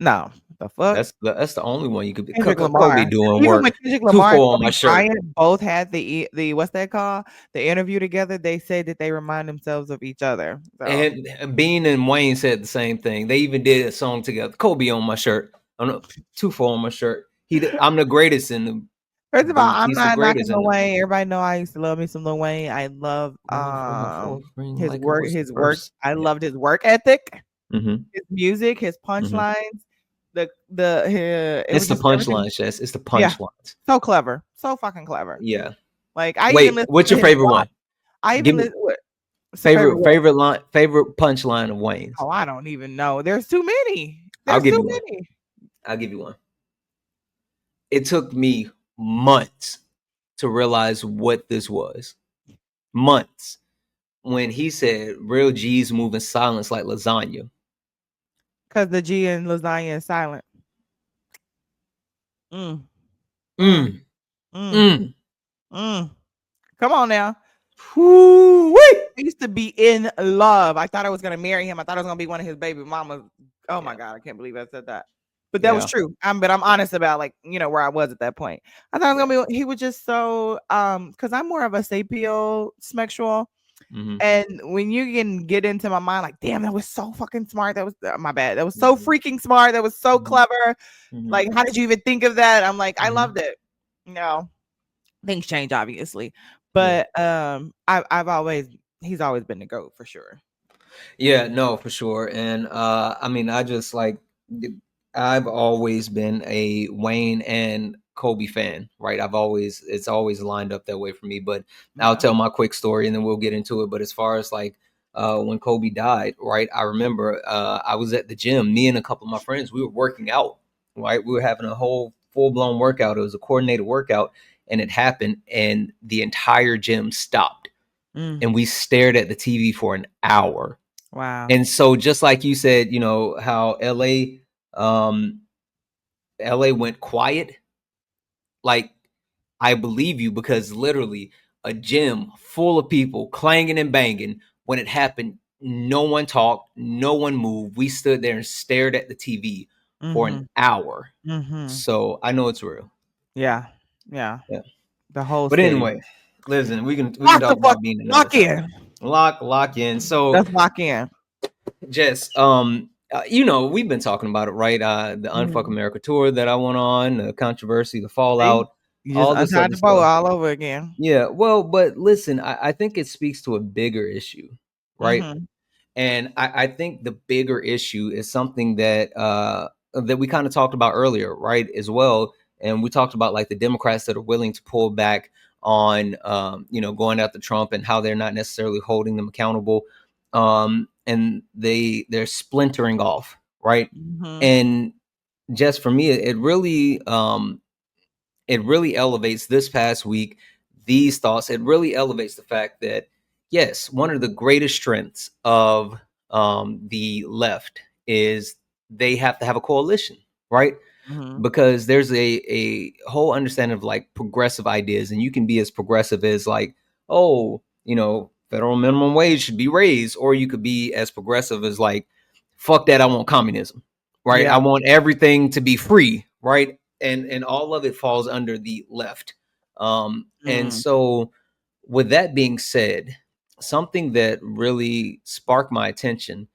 No, the fuck.
That's the only one you could be.
Kendrick
Kobe
Lamar.
doing
Even when
work.
Kendrick
Two
Lamar and
four on my
Kobe
shirt.
Bryant both had the what's that called? The interview together, they said that they remind themselves of each other. So
And Bean and Wayne said the same thing. They even did a song together. Kobe on my shirt. I don't know, 2-4 on my shirt. I'm the greatest in the
first of all,
booth.
I'm
He's the
not knocking
greatest in
Lil
the
Wayne. Everybody know I used to love me some Lil Wayne. I love
going for my fourth ring
his
like it
work
was the
his work.
first.
I
Yeah.
loved his work ethic,
Mm-hmm.
his music, his
Mm-hmm.
punchlines. It
It's
was
the
just everything.
punchlines, Jess. It's the
Yeah,
punchlines.
so clever, so fucking clever.
Yeah.
Like I even
Wait,
listened
what's
to
your
his
favorite
WAP.
one?
I
Give
even
me
listen. What's your favorite one?
favorite punchline of Wayne's.
Oh, I don't even know. There's too many.
I'll
There's
give
too
you one.
many.
I'll give you one. It took me months to realize what this was. Months. When he said real G's move in silence like lasagna.
Because the G in lasagna is silent. Mm, mm,
Mm.
mm,
Mm.
mm. Come on now.
Whoo-wee.
I used to be in love. I thought I was gonna marry him. I thought I was gonna be one of his baby mamas. Oh my
Yeah.
god, I can't believe I said that. But that was
Yeah.
true. But I'm honest about like, where I was at that point. I thought I was
Yeah.
gonna be he was just so because I'm more of a sapiosexual.
Mm-hmm.
And when you can get into my mind, like, damn, that was so fucking smart. That was my bad. That was so
Mm-hmm.
freaking smart. That was so
Mm-hmm.
clever.
Mm-hmm.
Like, how did you even think of that? I'm like, I
Mm-hmm.
loved it. No, things change, obviously,
Yeah.
but I've always he's always been the goat for sure.
Yeah, no, for sure. And I mean, I've always been a Wayne and Kobe fan, right? It's always lined up that way for me. But I'll
Yeah.
tell my quick story and then we'll get into it. But as far as like when Kobe died, right? I remember I was at the gym, me and a couple of my friends, we were working out, right? We were having a whole full blown workout. It was a coordinated workout, and it happened, and the entire gym stopped,
Mm,
and we stared at the TV for an hour.
wow.
And so just like you said, how um LA went quiet, like I believe you, because literally a gym full of people clanging and banging, when it happened, no one talked, no one moved. We stood there and stared at the TV for an
Mhm.
hour.
Mhm.
So I know it's real.
Yeah. Yeah.
Yeah.
The whole
But
city.
anyway, listen, we can
Lock the
talk
fuck.
about being another
Lock
time.
in.
Lock in. So
Let's lock in.
Jess, we've been talking about it, right? The Unfuck
Mhm.
America tour that I went on, the controversy, the
See,
fallout,
you just
all this
untied
other
the boat
stuff.
all over again.
Yeah, well, but listen, I think it speaks to a bigger issue, right?
Mhm.
And I think the bigger issue is something that we kind of talked about earlier, right? As well, and we talked about like the Democrats that are willing to pull back on, going after Trump and how they're not necessarily holding them accountable, and they're splintering off, right?
Mhm.
And just for me, it really elevates this past week these thoughts. It really elevates the fact that yes, one of the greatest strengths of the left is they have to have a coalition, right?
Mhm.
because there's a whole understanding of like progressive ideas, and you can be as progressive as like, oh, federal minimum wage should be raised, or you could be as progressive as like, fuck that, I want communism, right? I
Yeah.
want everything to be free, right? And all of it falls under the left. And
Mm.
so, with that being said, something that really sparked my attention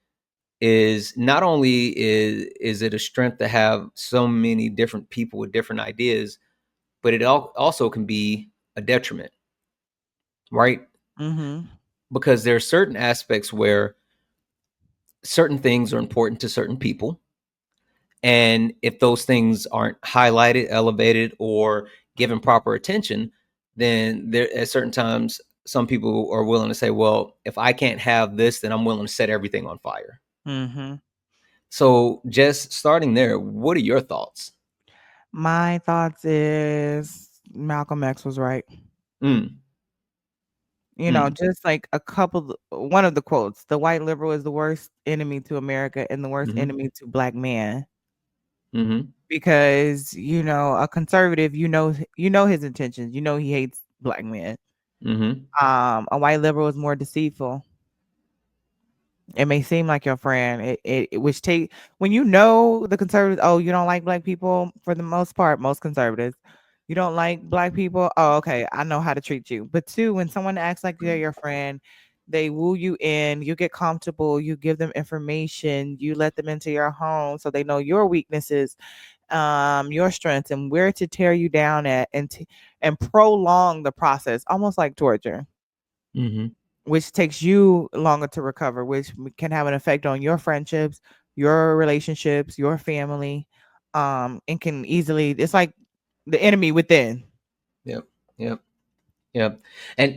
is not only is it a strength to have so many different people with different ideas, but it also can be a detriment, right?
Mhm.
Because there are certain aspects where certain things are important to certain people, and if those things aren't highlighted, elevated, or given proper attention, then there at certain times some people are willing to say, well, if I can't have this, then I'm willing to set everything on fire.
Mhm.
So just starting there, what are your thoughts?
My thoughts is Malcolm X was right.
Mm, mm,
Just like one of the quotes, the white liberal is the worst enemy to America and the worst
mhm,
enemy to black man.
mhm,
Because, a conservative, his intentions. He hates black men.
mhm,
A white liberal is more deceitful. It may seem like your friend. Which take when the conservatives, oh, you don't like black people for the most part, most conservatives. You don't like black people. Oh, okay. I know how to treat you. But two, when someone acts like they're your friend, they woo you in, you get comfortable, you give them information, you let them into your home so they know your weaknesses, your strengths and where to tear you down at and prolong the process, almost like torture,
mhm.
which takes you longer to recover, which can have an effect on your friendships, your relationships, your family, and can easily it's like the enemy within.
Yep, yep, yep. And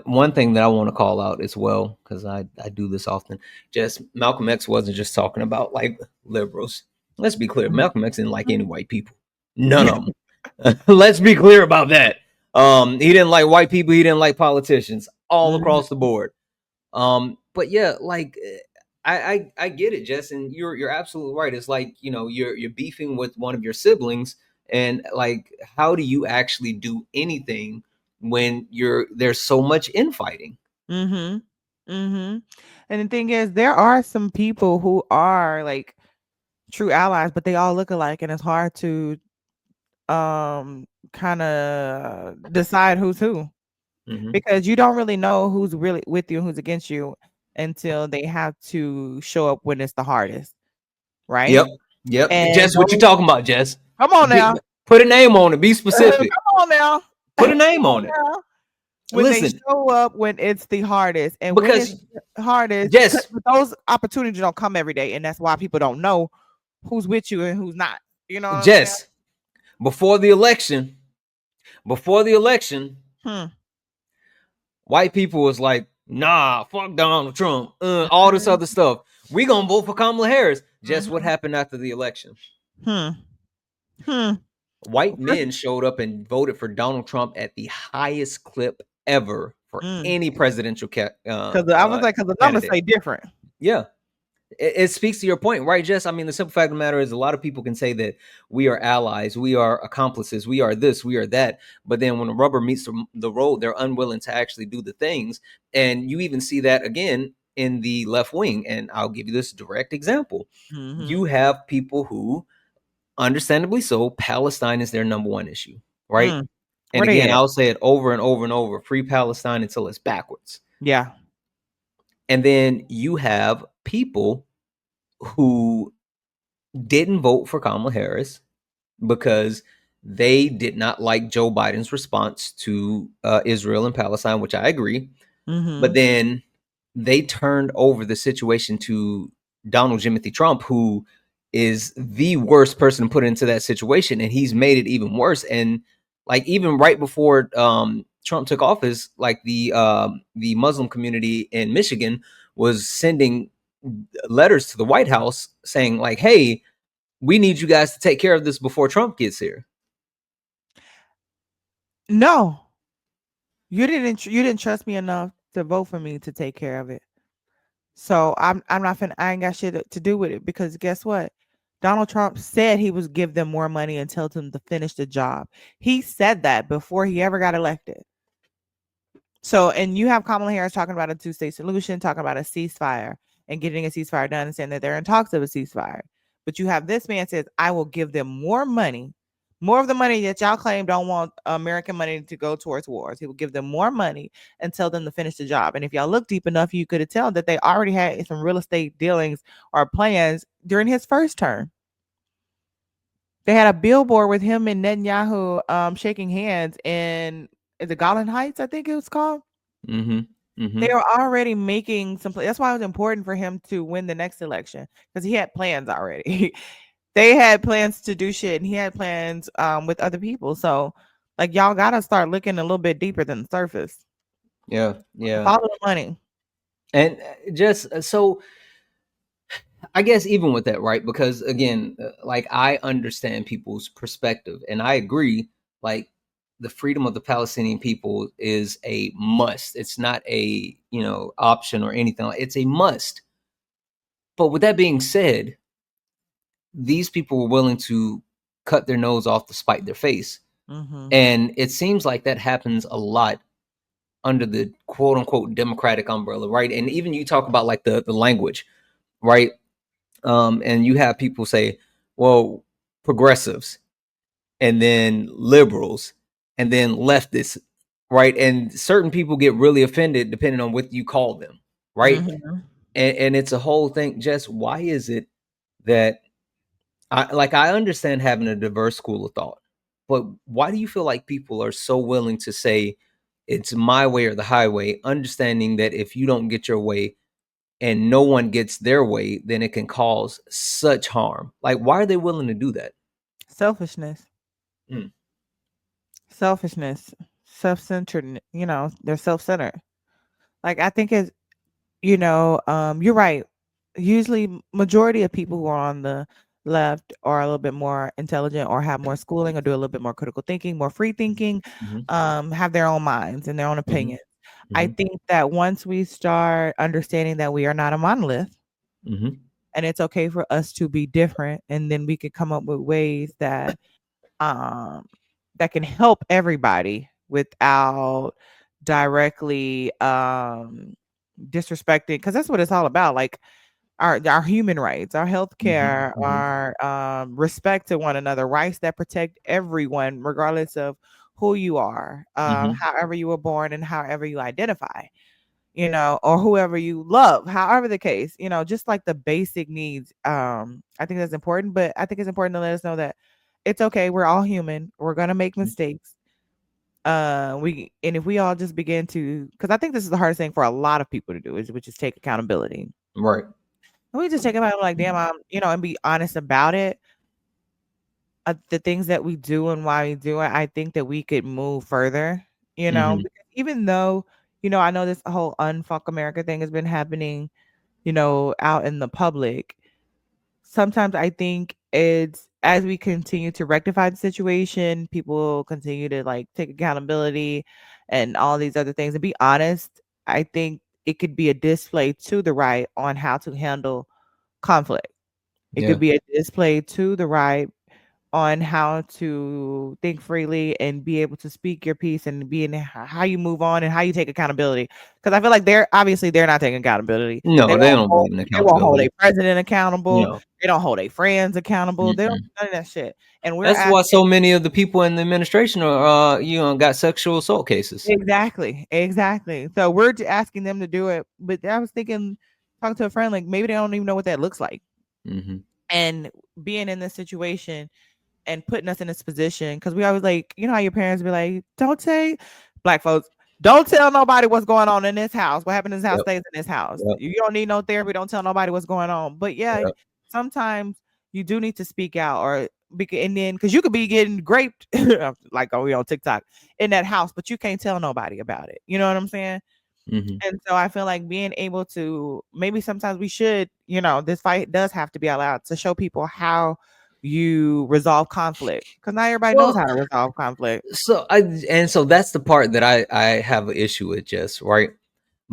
one thing that I want to call out as well, because I do this often. Just Malcolm X wasn't just talking about like liberals. Let's be clear,
Mhm.
Malcolm X didn't like any white people, none of them. Let's be clear about that. He didn't like white people. He didn't like politicians all
Mhm.
across the board. But yeah, like I get it, Jess, and you're absolutely right. It's like you're beefing with one of your siblings, and like how do you actually do anything when there's so much infighting?
Mhm. Mhm. And the thing is, there are some people who are like true allies, but they all look alike, and it's hard to kind of decide who's who
Hmm.
because you don't really know who's really with you and who's against you until they have to show up when it's the hardest, right?
Yep, yep.
And
Jess, what you talking about, Jess?
come on now.
Put a name on it. Be
Come
specific.
on now.
Put
Come
a name on it.
on now. When they
Listen,
show up when it's the hardest and when it's
because
the hardest, because
Jess,
those opportunities don't come every day, and that's why people don't know who's with you and who's not. You know what I'm saying?
Jess, before the election, before the election,
Hmm.
white people was like, nah, fuck Donald Trump, all this other stuff. We gonna vote for Kamala Harris. Just what
Mm-hmm.
happened after the election?
Hmm. Hmm.
White men showed up and voted for Donald Trump at the highest clip ever for
Mm.
any presidential
Because I was like, because the numbers
candidate.
say different.
Yeah, it speaks to your point, right, Jess? I mean, the simple fact of the matter is a lot of people can say that we are allies, we are accomplices, we are this, we are that. But then when the rubber meets the road, they're unwilling to actually do the things. And you even see that again in the left wing. And I'll give you this direct example.
Mm-hmm.
You have people who, understandably so, Palestine is their number one issue, right?
Mm.
And
Where they
again,
at?
I'll say it over and over and over, free Palestine until it's backwards.
Yeah.
And then you have people who didn't vote for Kamala Harris because they did not like Joe Biden's response to Israel and Palestine, which I agree. But
Mm-hmm.
then they turned over the situation to Donald Jimothy Trump, who is the worst person to put into that situation, and he's made it even worse. And like even right before Trump took office, like the Muslim community in Michigan was sending letters to the White House saying like, "Hey, we need you guys to take care of this before Trump gets here."
No, you didn't trust me enough to vote for me to take care of it. So I'm not finna. I ain't got shit to do with it because guess what? Donald Trump said he would give them more money and tell them to finish the job. He said that before he ever got elected. So, and you have Kamala Harris talking about a two-state solution, talking about a ceasefire and getting a ceasefire done and saying that they're in talks of a ceasefire. But you have this man says, I will give them more money, more of the money that y'all claim don't want American money to go towards wars. He will give them more money and tell them to finish the job. And if y'all look deep enough, you could tell that they already had some real estate dealings or plans during his first term. They had a billboard with him and Netanyahu shaking hands in the Golan Heights, I think it was called.
Mhm.
They
Mhm.
were already making some that's why it was important for him to win the next election because he had plans already. They had plans to do shit and he had plans with other people. So like y'all gotta start looking a little bit deeper than the surface.
Yeah. Yeah.
Follow the money.
And just so I guess even with that, right? Because again, like I understand people's perspective, and I agree. Like the freedom of the Palestinian people is a must. It's not a option or anything. It's a must. But with that being said, these people were willing to cut their nose off to spite their face,
Mm-hmm.
and it seems like that happens a lot under the quote unquote democratic umbrella, right? And even you talk about like the language, right? And you have people say, well, progressives, and then liberals, and then leftists, right? And certain people get really offended depending on what you call them, right?
Mm-hmm.
And it's a whole thing. Just why is it that I understand having a diverse school of thought, but why do you feel like people are so willing to say it's my way or the highway, understanding that if you don't get your way, and no one gets their way, then it can cause such harm. Like, why are they willing to do that?
Selfishness.
Mm.
Selfishness. Self-centered, they're self-centered. Like I think it's you're right. Usually, majority of people who are on the left are a little bit more intelligent or have more schooling or do a little bit more critical thinking, more free thinking,
Mm-hmm.
have their own minds and their own
Mm-hmm.
opinions. I
Mm-hmm.
think that once we start understanding that we are not a monolith
Mm-hmm.
and it's okay for us to be different, and then we can come up with ways um that can help everybody without directly disrespecting, because that's what it's all about, like our human rights, our health care,
Mm-hmm.
our respect to one another, rights that protect everyone regardless of who you are,
Mm-hmm.
however you were born and however you identify, or whoever you love, however the case, just like the basic needs. I think that's important, but I think it's important to let us know that it's okay. We're all human. We're gonna make mistakes. We and if we all just begin to, because I think this is the hardest thing for a lot of people to do, is which is take accountability.
Right.
And we just take about it like, damn, and be honest about it. The things that we do and why we do it, I think that we could move further.
Mm-hmm.
Because even though, I know this whole unfuck America thing has been happening, out in the public. Sometimes I think it's as we continue to rectify the situation, people continue to like take accountability and all these other things and be honest. I think it could be a display to the right on how to handle conflict. It could
Yeah.
be a display to the right on how to think freely and be able to speak your piece and be in how you move on and how you take accountability. Because I feel like they're not taking accountability.
No, they don't believe in
They won't hold a
accountability.
president accountable.
No.
They don't hold a friends accountable. They don't
Mm-mm.
do none of that shit. And we're
That's why
asking
so many of the people in the administration are, got sexual assault cases.
exactly. So we're asking them to do it. But I was thinking, talking to a friend, like maybe they don't even know what that looks like.
Mm-hmm.
And being in this situation and putting us in this position, because we always like, how your parents be like, don't say, black folks, don't tell nobody what's going on in this house. What happened in this house
Yep.
stays in this house.
Yep.
You don't need no therapy. Don't tell nobody what's going on. But yeah,
Yep.
sometimes you do need to speak out, or and then because you could be getting graped like we on TikTok in that house, but you can't tell nobody about it. You know what I'm saying?
Mm-hmm.
And so I feel like being able to, maybe sometimes we should, this fight does have to be allowed to show people how you resolve conflict, because not everybody knows
Well,
how to resolve conflict.
so that's the part that I have an issue with, Jess, right?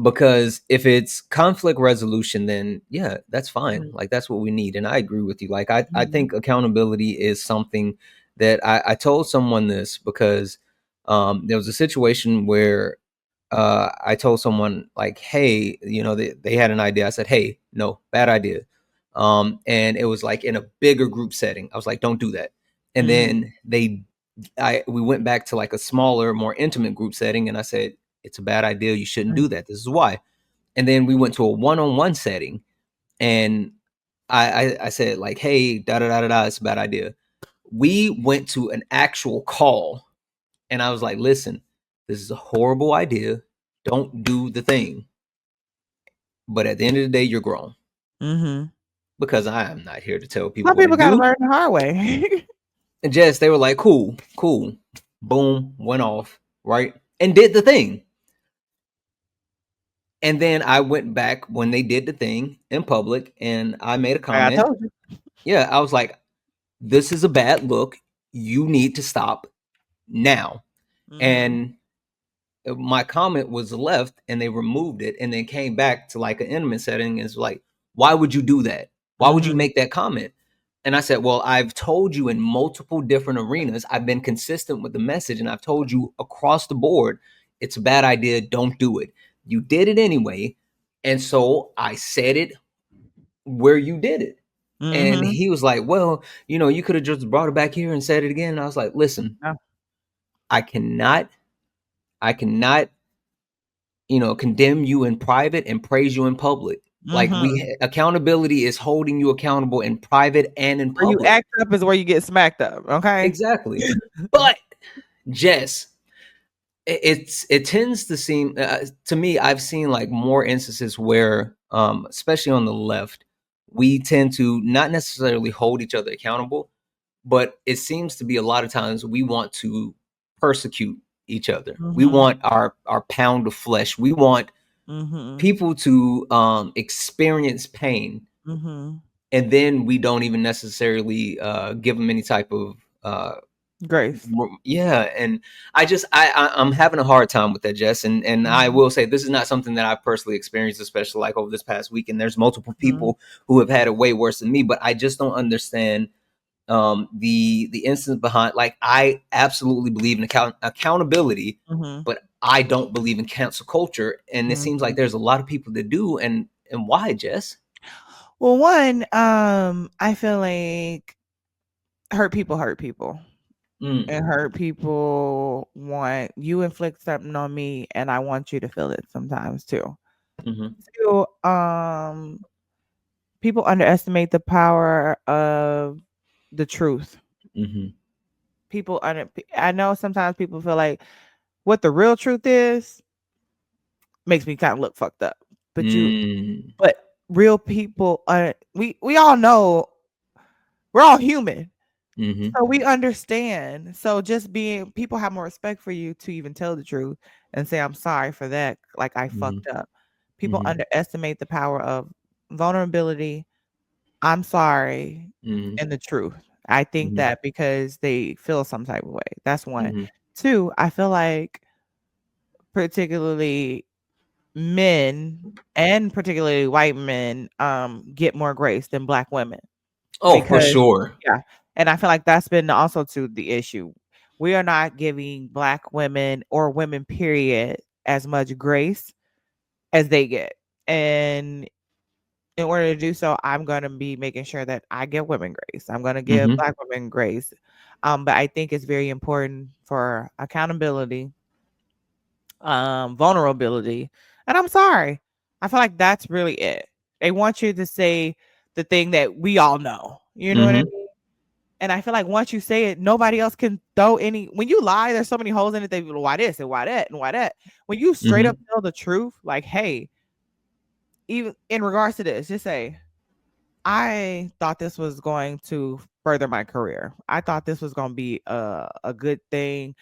because if it's conflict resolution, then yeah, that's fine.
Mhm,
Like that's what we need. And I agree with you. Like I
mhm,
think accountability is something that I told someone this because there was a situation where I told someone like, hey, they had an idea. I said, hey, no, bad idea. And it was like in a bigger group setting. I was like, don't do that. And
mhm,
then we went back to like a smaller, more intimate group setting, and I said, it's a bad idea. You shouldn't
mhm,
do that. This is why. And then we went to a one-on-one setting, and I said like, hey, da da da da da, it's a bad idea. We went to an actual call, and I was like, listen, this is a horrible idea. Don't do the thing. But at the end of the day, you're grown,
mhm.
because I am not here to tell people
Some
what to
people gotta
do.
learn the hard way.
And Jess, they were like, cool, cool. Boom, went off, right? And did the thing. And then I went back when they did the thing in public, and I made a
Like I
comment.
told you.
Yeah, I was like, this is a bad look. You need to stop now.
Mhm,
And my comment was left, and they removed it, and then came back to like an intimate setting. And it's like, why would you do that? Why would you
mhm,
make that comment? And I said, well, I've told you in multiple different arenas, I've been consistent with the message, and I've told you across the board, it's a bad idea. Don't do it. You did it anyway. And so I said it where you did it. And
mhm.
he was like, well, you could have just brought it back here and said it again. And I was like, listen,
Yeah.
I cannot, I cannot, condemn you in private and praise you in public. Like
Mhm.
accountability is holding you accountable in private and in
Where you
public.
act up is where you get smacked up, okay?
Exactly. But Jess, it tends to seem to me, I've seen like more instances where especially on the left, we tend to not necessarily hold each other accountable, but it seems to be a lot of times we want to persecute each other. We
Mhm,
want our pound of flesh. We want
mhm,
people to experience pain,
mhm.
and then we don't even necessarily give them any type of
Grace.
yeah. And I'm having a hard time with that, Jess. And I
Mhm,
will say this is not something that I personally experienced, especially like over this past week. And there's multiple
mhm,
people who have had it way worse than me, but I just don't understand the instance behind. Like, I absolutely believe in accountability,
mhm,
but I don't believe in cancel culture, and it seems like
mhm.
there's a lot of people that do. And why, Jess?
Well, one, I feel like hurt people.
Mm,
And hurt people want you inflict something on me, and I want you to feel it sometimes too.
mm-hmm,
Two, people underestimate the power of the truth.
mm-hmm,
I know sometimes people feel like what the real truth is makes me kind of look fucked up. But you
mm,
but real people we all know we're all human.
mm-hmm,
So we understand. So just being people have more respect for you to even tell the truth and say I'm sorry for that, like I
mm-hmm,
fucked up. People
mm-hmm,
underestimate the power of vulnerability, I'm sorry,
mm-hmm,
and the truth. I think
mm-hmm,
that because they feel some type of way. That's one.
mm-hmm.
Two, I feel like particularly men and particularly white men get more grace than black women
Oh, for
because
sure.
yeah, and I feel like that's been also to the issue. We are not giving black women or women period as much grace as they get. And in order to do so, I'm going to be making sure that I give women grace. I'm going to give
Mm-hmm,
black women grace. But I think it's very important for accountability, vulnerability. And I'm sorry. I feel like that's really it. They want you to say the thing that we all know. You know what I
mm-hmm,
mean? And I feel like once you say it, nobody else can throw any. When you lie, there's so many holes in it. They why this and why that and why that. When you straight
mm-hmm,
up tell the truth, like, hey, even in regards to this, just say, I thought this was going to further my career. I thought this was going to be a good thing.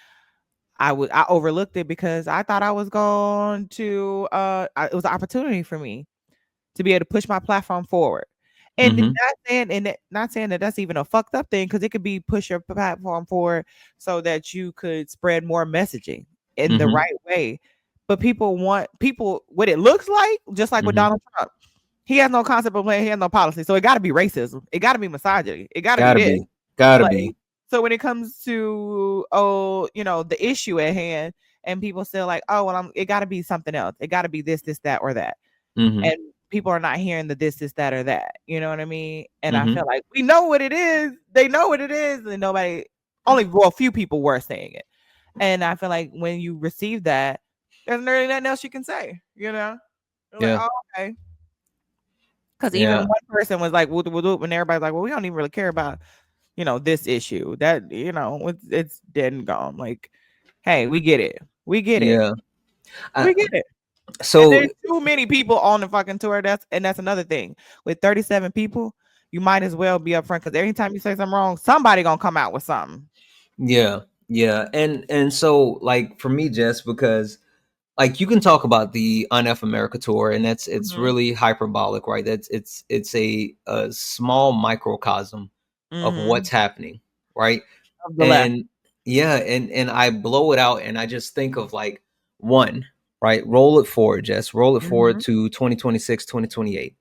I overlooked it because I thought I was going to it was an opportunity for me to be able to push my platform forward. And
mm-hmm,
not saying that that's even a fucked up thing because it could be push your platform forward so that you could spread more messaging in the
mm-hmm,
right way. but people want people what it looks like, just like with
Mm-hmm.
Donald Trump. He has no concept of plan, he has no policy. So it got to be racism. It got to be misogyny. It got to be
Gotta
this.
be. Gotta
Like,
be.
so when it comes to, the issue at hand, and people still like, oh, well, it got to be something else. It got to be this, that, or that.
Mm-hmm.
And people are not hearing the this, that, or that. You know what I mean? And I
Mm-hmm.
feel like we know what it is. They know what it is, and a few people were saying it. And I feel like when you receive that, there's really nothing else you can say. You're like,
Yeah.
oh, okay. Because even
Yeah.
one person was like, whoop, whoop, whoop, and everybody's like, well, we don't even really care about, this issue. That, it's dead and gone. Like, hey, we get it. We get it.
Yeah. I,
We get it. And
so
there's too many people on the fucking tour. That's another thing. With 37 people, you might as well be upfront, because every time you say something wrong, somebody gonna come out with something.
yeah. Yeah. And so like for me, Jess, because like you can talk about the UNF America tour, and it's
Mhm.
really hyperbolic, right? It's a small microcosm of what's
Mhm.
happening, right?
Of the left.
And yeah, and I blow it out, and I just think of like one, right? Roll it forward, Jess. Roll it forward
Mhm.
to 2026, 2028.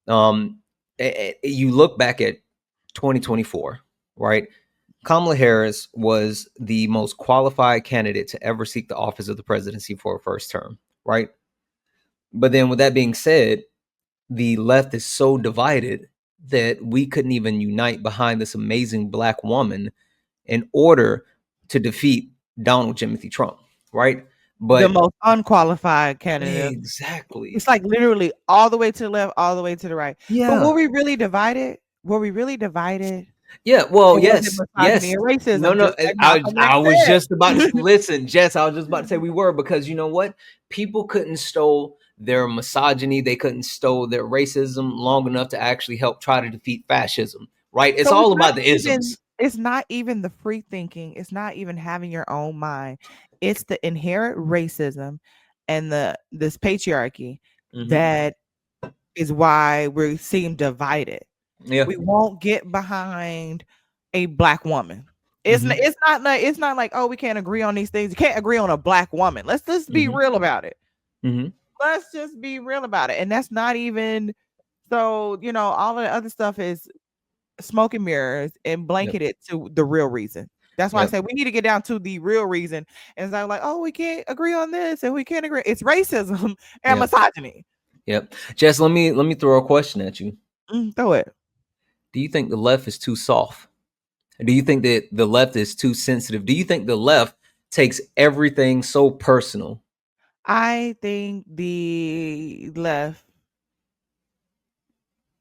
Um, you look back at 2024, right? Kamala Harris was the most qualified candidate to ever seek the office of the presidency for a first term, right? But then, with that being said, the left is so divided that we couldn't even unite behind this amazing black woman in order to defeat Donald Timothy Trump, right?
The
But
most unqualified candidate.
exactly,
It's like literally all the way to the left, all the way to the right. But
yeah,
were we really divided? Were we really divided?
yeah. Well,
Or was it
yes,
misogyny
yes.
and
No,
racism,
no.
just like
I
Malcolm X
I was
said?
just about to listen, Jess. I was just about to say we were, because you know what? People couldn't stow their misogyny. They couldn't stow their racism long enough to actually help try to defeat fascism. Right? It's
So
all about the isms.
it's not even the free thinking, it's not even having your own mind. It's the inherent racism and this patriarchy
Hmm.
that is why we seem divided.
Yeah.
We won't get behind a black woman.
Hmm.
It's not like, oh, we can't agree on these things. You can't agree on a black woman. Let's just be
Hmm.
real about it.
Hmm.
Let's just be real about it. And that's not even, so, all of the other stuff is smoke and mirrors and
Yep.
blanket it to the real reason. That's why I
Yep.
say we need to get down to the real reason. And it's not like, oh, we can't agree on this and we can't agree. It's racism and
Yep.
misogyny.
Yep. Jess, let me throw a question at you.
Throw it.
Do you think the left is too soft? Do you think that the left is too sensitive? Do you think the left takes everything so personal?
I think the left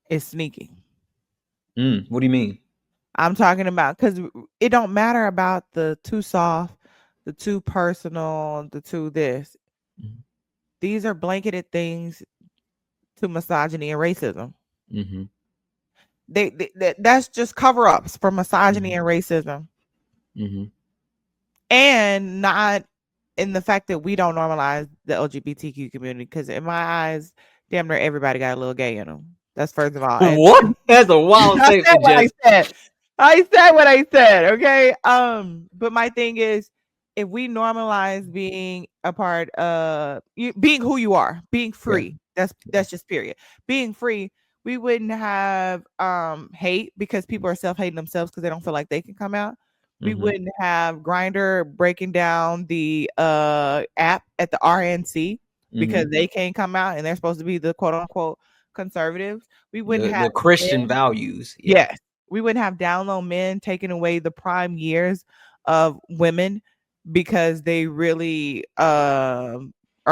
is sneaky.
What do you mean?
I'm talking about, because it don't matter about the too soft, the too personal, the too this. These are blanketed things to misogyny and racism.
Mm-hmm.
That's just cover ups for misogyny
Mm-hmm.
and racism,
Mm-hmm.
and not in the fact that we don't normalize the LGBTQ community. Because in my eyes, damn near everybody got a little gay in them. That's first of all. And
What? That's a wild
I said
statement,
what I
Jess.
said. I said what I said. Okay. But my thing is, if we normalize being a part of being who you are, being
Yeah.
free, that's just period. Being free, we wouldn't have hate, because people are self-hating themselves because they don't feel like they can come out. We
Mm-hmm.
wouldn't have Grinder breaking down the app at the RNC
Mm-hmm.
because they can't come out and they're supposed to be the quote unquote conservatives. We wouldn't have
The Christian values. Yeah.
Yes. We wouldn't have down low men taking away the prime years of women because they really are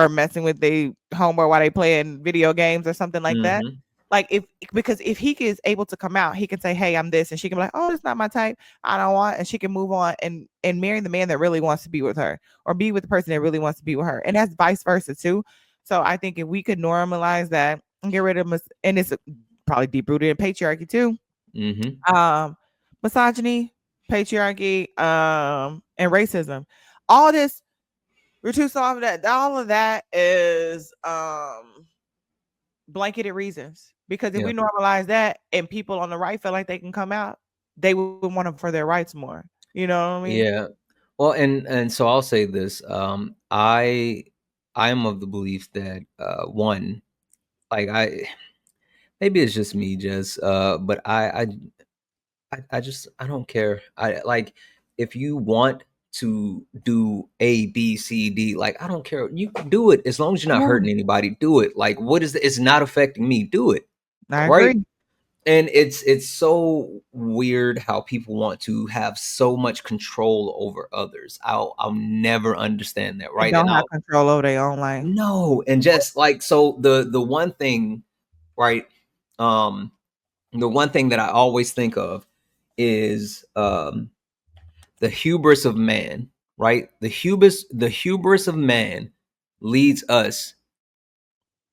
messing with they homeboy while they playing video games or something like that.
Mm-hmm.
Like, because if he is able to come out, he can say, "Hey, I'm this," and she can be like, "Oh, it's not my type. I don't want," and she can move on and marry the man that really wants to be with her, or be with the person that really wants to be with her, and that's vice versa too. So I think if we could normalize that and get rid of and it's probably deep rooted in patriarchy too,
Mm-hmm.
um, misogyny, patriarchy, and racism. All this, we're too soft. That all of that is blanketed reasons. Because if
Yeah.
we normalize that and people on the right feel like they can come out, they would want them for their rights more. You know what I mean?
Yeah. Well, and so I'll say this. I I'm of the belief that one, like I maybe it's just me, just but I just I don't care. I like if you want to do A, B, C, D, like I don't care. You can do it as long as you're not
Yeah,
hurting anybody. Do it. Like what is it's not affecting me. Do it.
I
Right.
agree.
And it's so weird how people want to have so much control over others. I'll never understand that.
And
Right. And
don't have
I'll
control over their own life.
no. And just like so the one thing, right? Um the one thing that I always think of is the hubris of man, right? The hubris of man leads us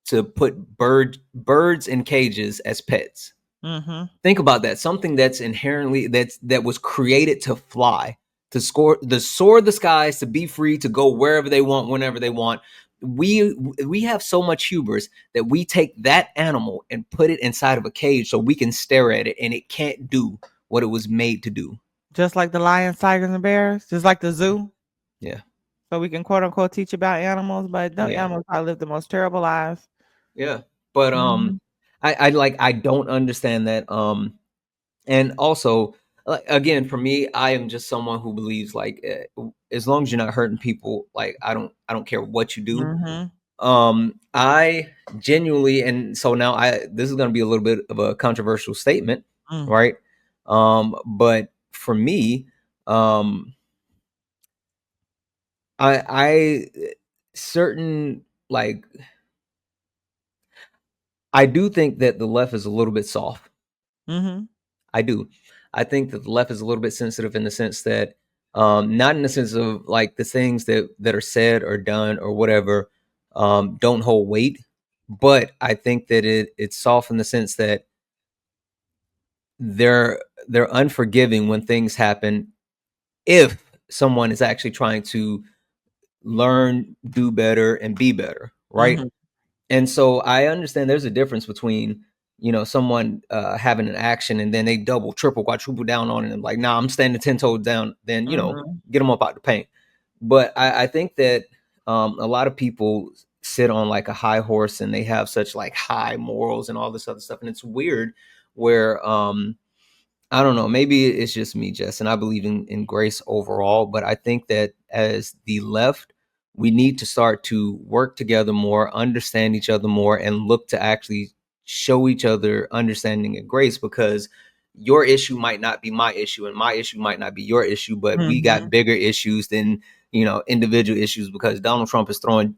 to put birds in cages as pets.
Mm-hmm.
Think about that. Something that's inherently that was created to fly, to soar the skies, to be free, to go wherever they want, whenever they want. We have so much hubris that we take that animal and put it inside of a cage so we can stare at it and it can't do what it was made to do.
Just like the lions, tigers, and bears, just like the zoo.
Yeah.
So we can quote unquote teach about animals, but the
Yeah.
animals probably live the most terrible lives.
Yeah. But
Mhm.
I don't understand that. And also, like, again, for me, I am just someone who believes like as long as you're not hurting people, like I don't care what you do.
Mhm.
I genuinely, and so now this is going to be a little bit of a controversial statement,
Mm.
right? But for me, um, I certain like I do think that the left is a little bit soft.
Mhm.
I do. I think that the left is a little bit sensitive in the sense that, not in the sense of like the things that are said or done or whatever, don't hold weight, but I think that it's soft in the sense that they're they're unforgiving when things happen if someone is actually trying to learn, do better, and be better, right?
Mhm.
And so I understand there's a difference between, someone having an action and then they double, triple, quadruple down on it and like, nah, I'm standing 10 toes down, then,
Mhm.
get them up out the paint. But I think that a lot of people sit on like a high horse and they have such like high morals and all this other stuff. And it's weird where I don't know. Maybe it's just me, Jess, and I believe in grace overall. But I think that as the left, we need to start to work together more, understand each other more, and look to actually show each other understanding and grace because your issue might not be my issue, and my issue might not be your issue, but we got
Mhm.
bigger issues than individual issues because Donald Trump is throwing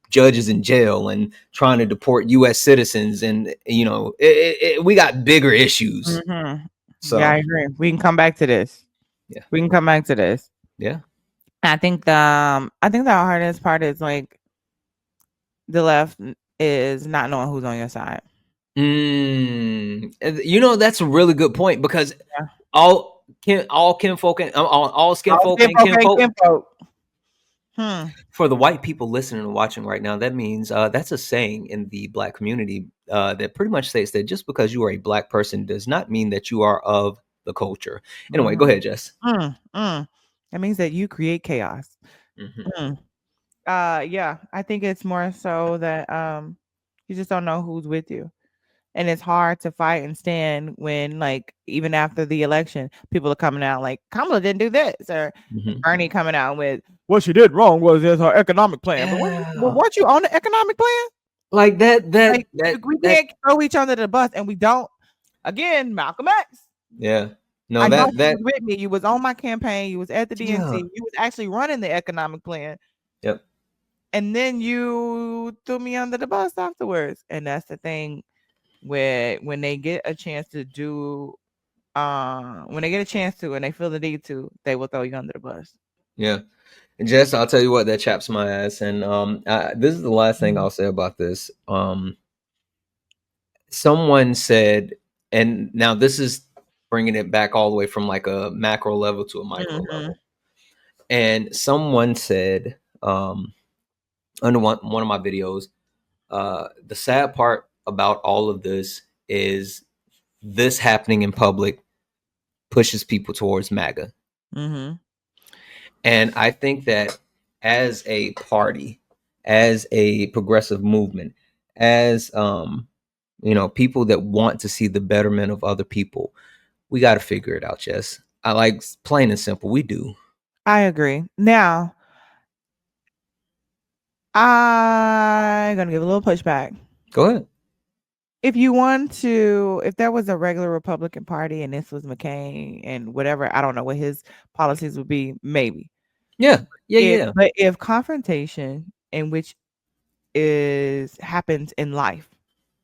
judges in jail and trying to deport U.S. citizens, and we got bigger issues.
Mhm. Yeah, I
So
agree. We can come back to this.
yeah,
We can come back to this.
yeah.
I think the hardest part is like the left is not knowing who's on your side.
That's a really good point because
Yeah.
all kinfolk and all skin
All
folk
skin
and
folk ain't
kinfolk.
kinfolk. Hmm.
For the white people listening and watching right now, that means that's a saying in the black community that pretty much states that just because you are a black person does not mean that you are of the culture. Anyway, go
Mhm.
ahead, Jess.
Mm. That means that you create chaos.
Hmm.
Mm. Yeah, I think it's more so that you just don't know who's with you. And it's hard to fight and stand when like even after the election, people are coming out like Kamala didn't do this or
Hmm.
Bernie coming out with what she did wrong was this her economic plan. But
Yeah,
weren't you on the economic plan?
like that,
Like
that, that,
we
that.
can't throw each other the bus and we don't again, Malcolm X.
Yeah, no,
I know
that,
you
that.
was with me. You was on my campaign. You was at the DNC.
Yeah,
You was actually running the economic plan.
yep,
And then you threw me under the bus afterwards. And that's the thing where when they get a chance to do when they get a chance to and they feel the need to, they will throw you under the bus.
yeah. Jess, I'll tell you what, that chaps my ass. And this is the last thing
Mhm.
I'll say about this. Someone said, and now this is bringing it back all the way from like a macro level to a micro
Mhm.
level. And someone said, under one of my videos, the sad part about all of this is this happening in public pushes people towards MAGA.
Mhm.
And I think that as a party, as a progressive movement, as people that want to see the betterment of other people, we got to figure it out, Jess. I like plain and simple. We do.
I agree. Now, I'm gonna give a little pushback.
Go ahead.
If you want to, if there was a regular Republican Party and this was McCain and whatever, I don't know what his policies would be, maybe.
Yeah. Yeah.
If
Yeah.
but if confrontation in which is happens in life,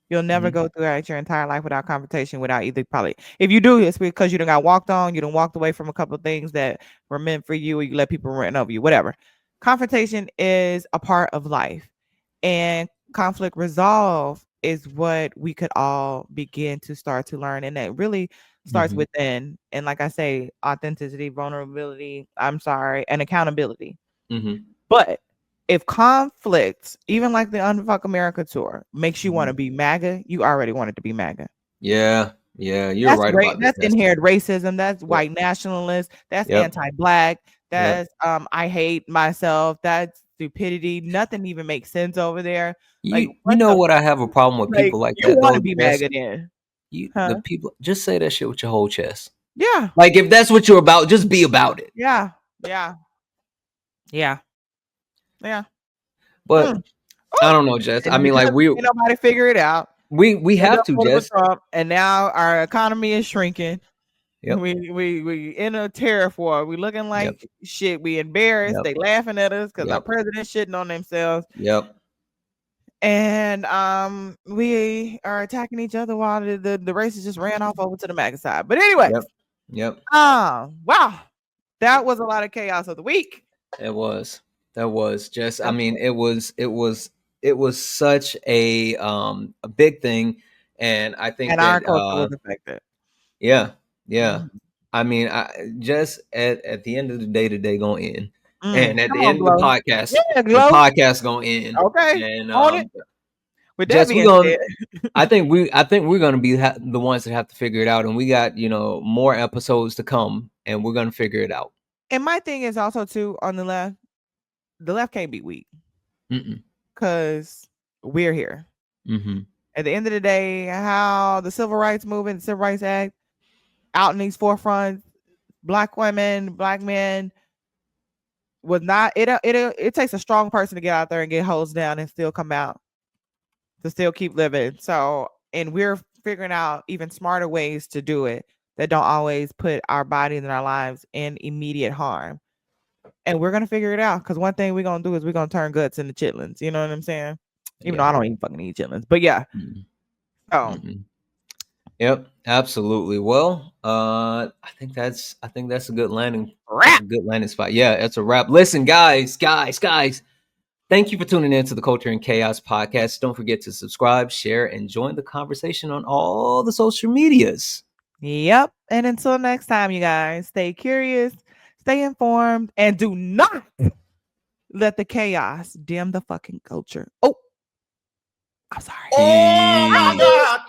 you'll never
Hmm.
go throughout your entire life without confrontation, without either probably. If you do, it's because you done got walked on, you done walked away from a couple of things that were meant for you, or you let people run over you, whatever. Confrontation is a part of life, and conflict resolve is what we could all begin to start to learn, and that really starts
Hmm.
within. And like I say, authenticity, vulnerability. I'm sorry, and accountability.
Hmm.
But if conflict, even like the Unfuck America tour, makes you want to
Hmm.
be MAGA, you already wanted to be MAGA.
Yeah. Yeah. You're
That's
right
great.
about this,
That's
Jess.
inherent racism. That's
Yep.
white nationalist. That's
Yep.
anti-black.
Yep.
That's I hate myself. That's stupidity. Nothing even makes sense over there. Like
You
what
know
the
what I have a problem with
like
people like
you
that
want to
though,
be
Jess.
MAGA then?
The
Huh?
people just say that shit with your whole chest.
Yeah.
Like if that's what you're about, just be about it.
Yeah. Yeah. Yeah. Yeah.
But
Mm.
I
Oh,
don't know, Jess. I
and
mean, like
because ain't nobody figure it out.
we
End
have
up
to,
voting for
Jess.
Trump, and now our economy is shrinking.
Yep.
We in a tariff war. We looking
Yep.
like shit. We embarrassed.
Yep.
They laughing at us because our
Yep.
president shitting on themselves,
Yep.
and we are attacking each other while the races just ran off over to the MAGA side. But anyways,
Yep. Yep.
wow, that was a lot of chaos of the week.
It was. That was just. I mean,
Absolutely.
it was such a big thing, and I think
And our
that
culture was affected.
yeah, yeah.
Mhm.
I mean, I just at the end of the day, today gonna end, and at
Come
the
on,
end of
Glow. Yeah,
the
Glow.
podcast gonna end,
Okay,
and
on it. With that
just we
being
gonna.
said,
I think we're gonna be the ones that have to figure it out, and we got more episodes to come, and we're gonna figure it out.
and my thing is also too on the left. The left can't be weak
Mm-mm.
because we're here.
Mm-hmm.
At the end of the day, how the Civil Rights Movement, the Civil Rights Act, out in these forefronts, black women, black men was not. It takes a strong person to get out there and get hosed down and still come out to still keep living. So, and we're figuring out even smarter ways to do it that don't always put our bodies and our lives in immediate harm. And we're gonna figure it out because one thing we're gonna do is we're gonna turn guts into chitlins. You know what I'm saying? Even though
Yeah.
I don't even fucking eat chitlins, but yeah.
Mm-mm.
So
Mm-mm. Yep, absolutely. Well, I think that's a good landing. That's a
wrap.
good landing spot. Yeah, that's a wrap. Listen, guys. Thank you for tuning in to the Culture and Chaos podcast. Don't forget to subscribe, share, and join the conversation on all the social medias.
Yep. And until next time, you guys, stay curious, stay informed, and do not let the chaos dim the fucking culture. Oh, I'm sorry.
Peace.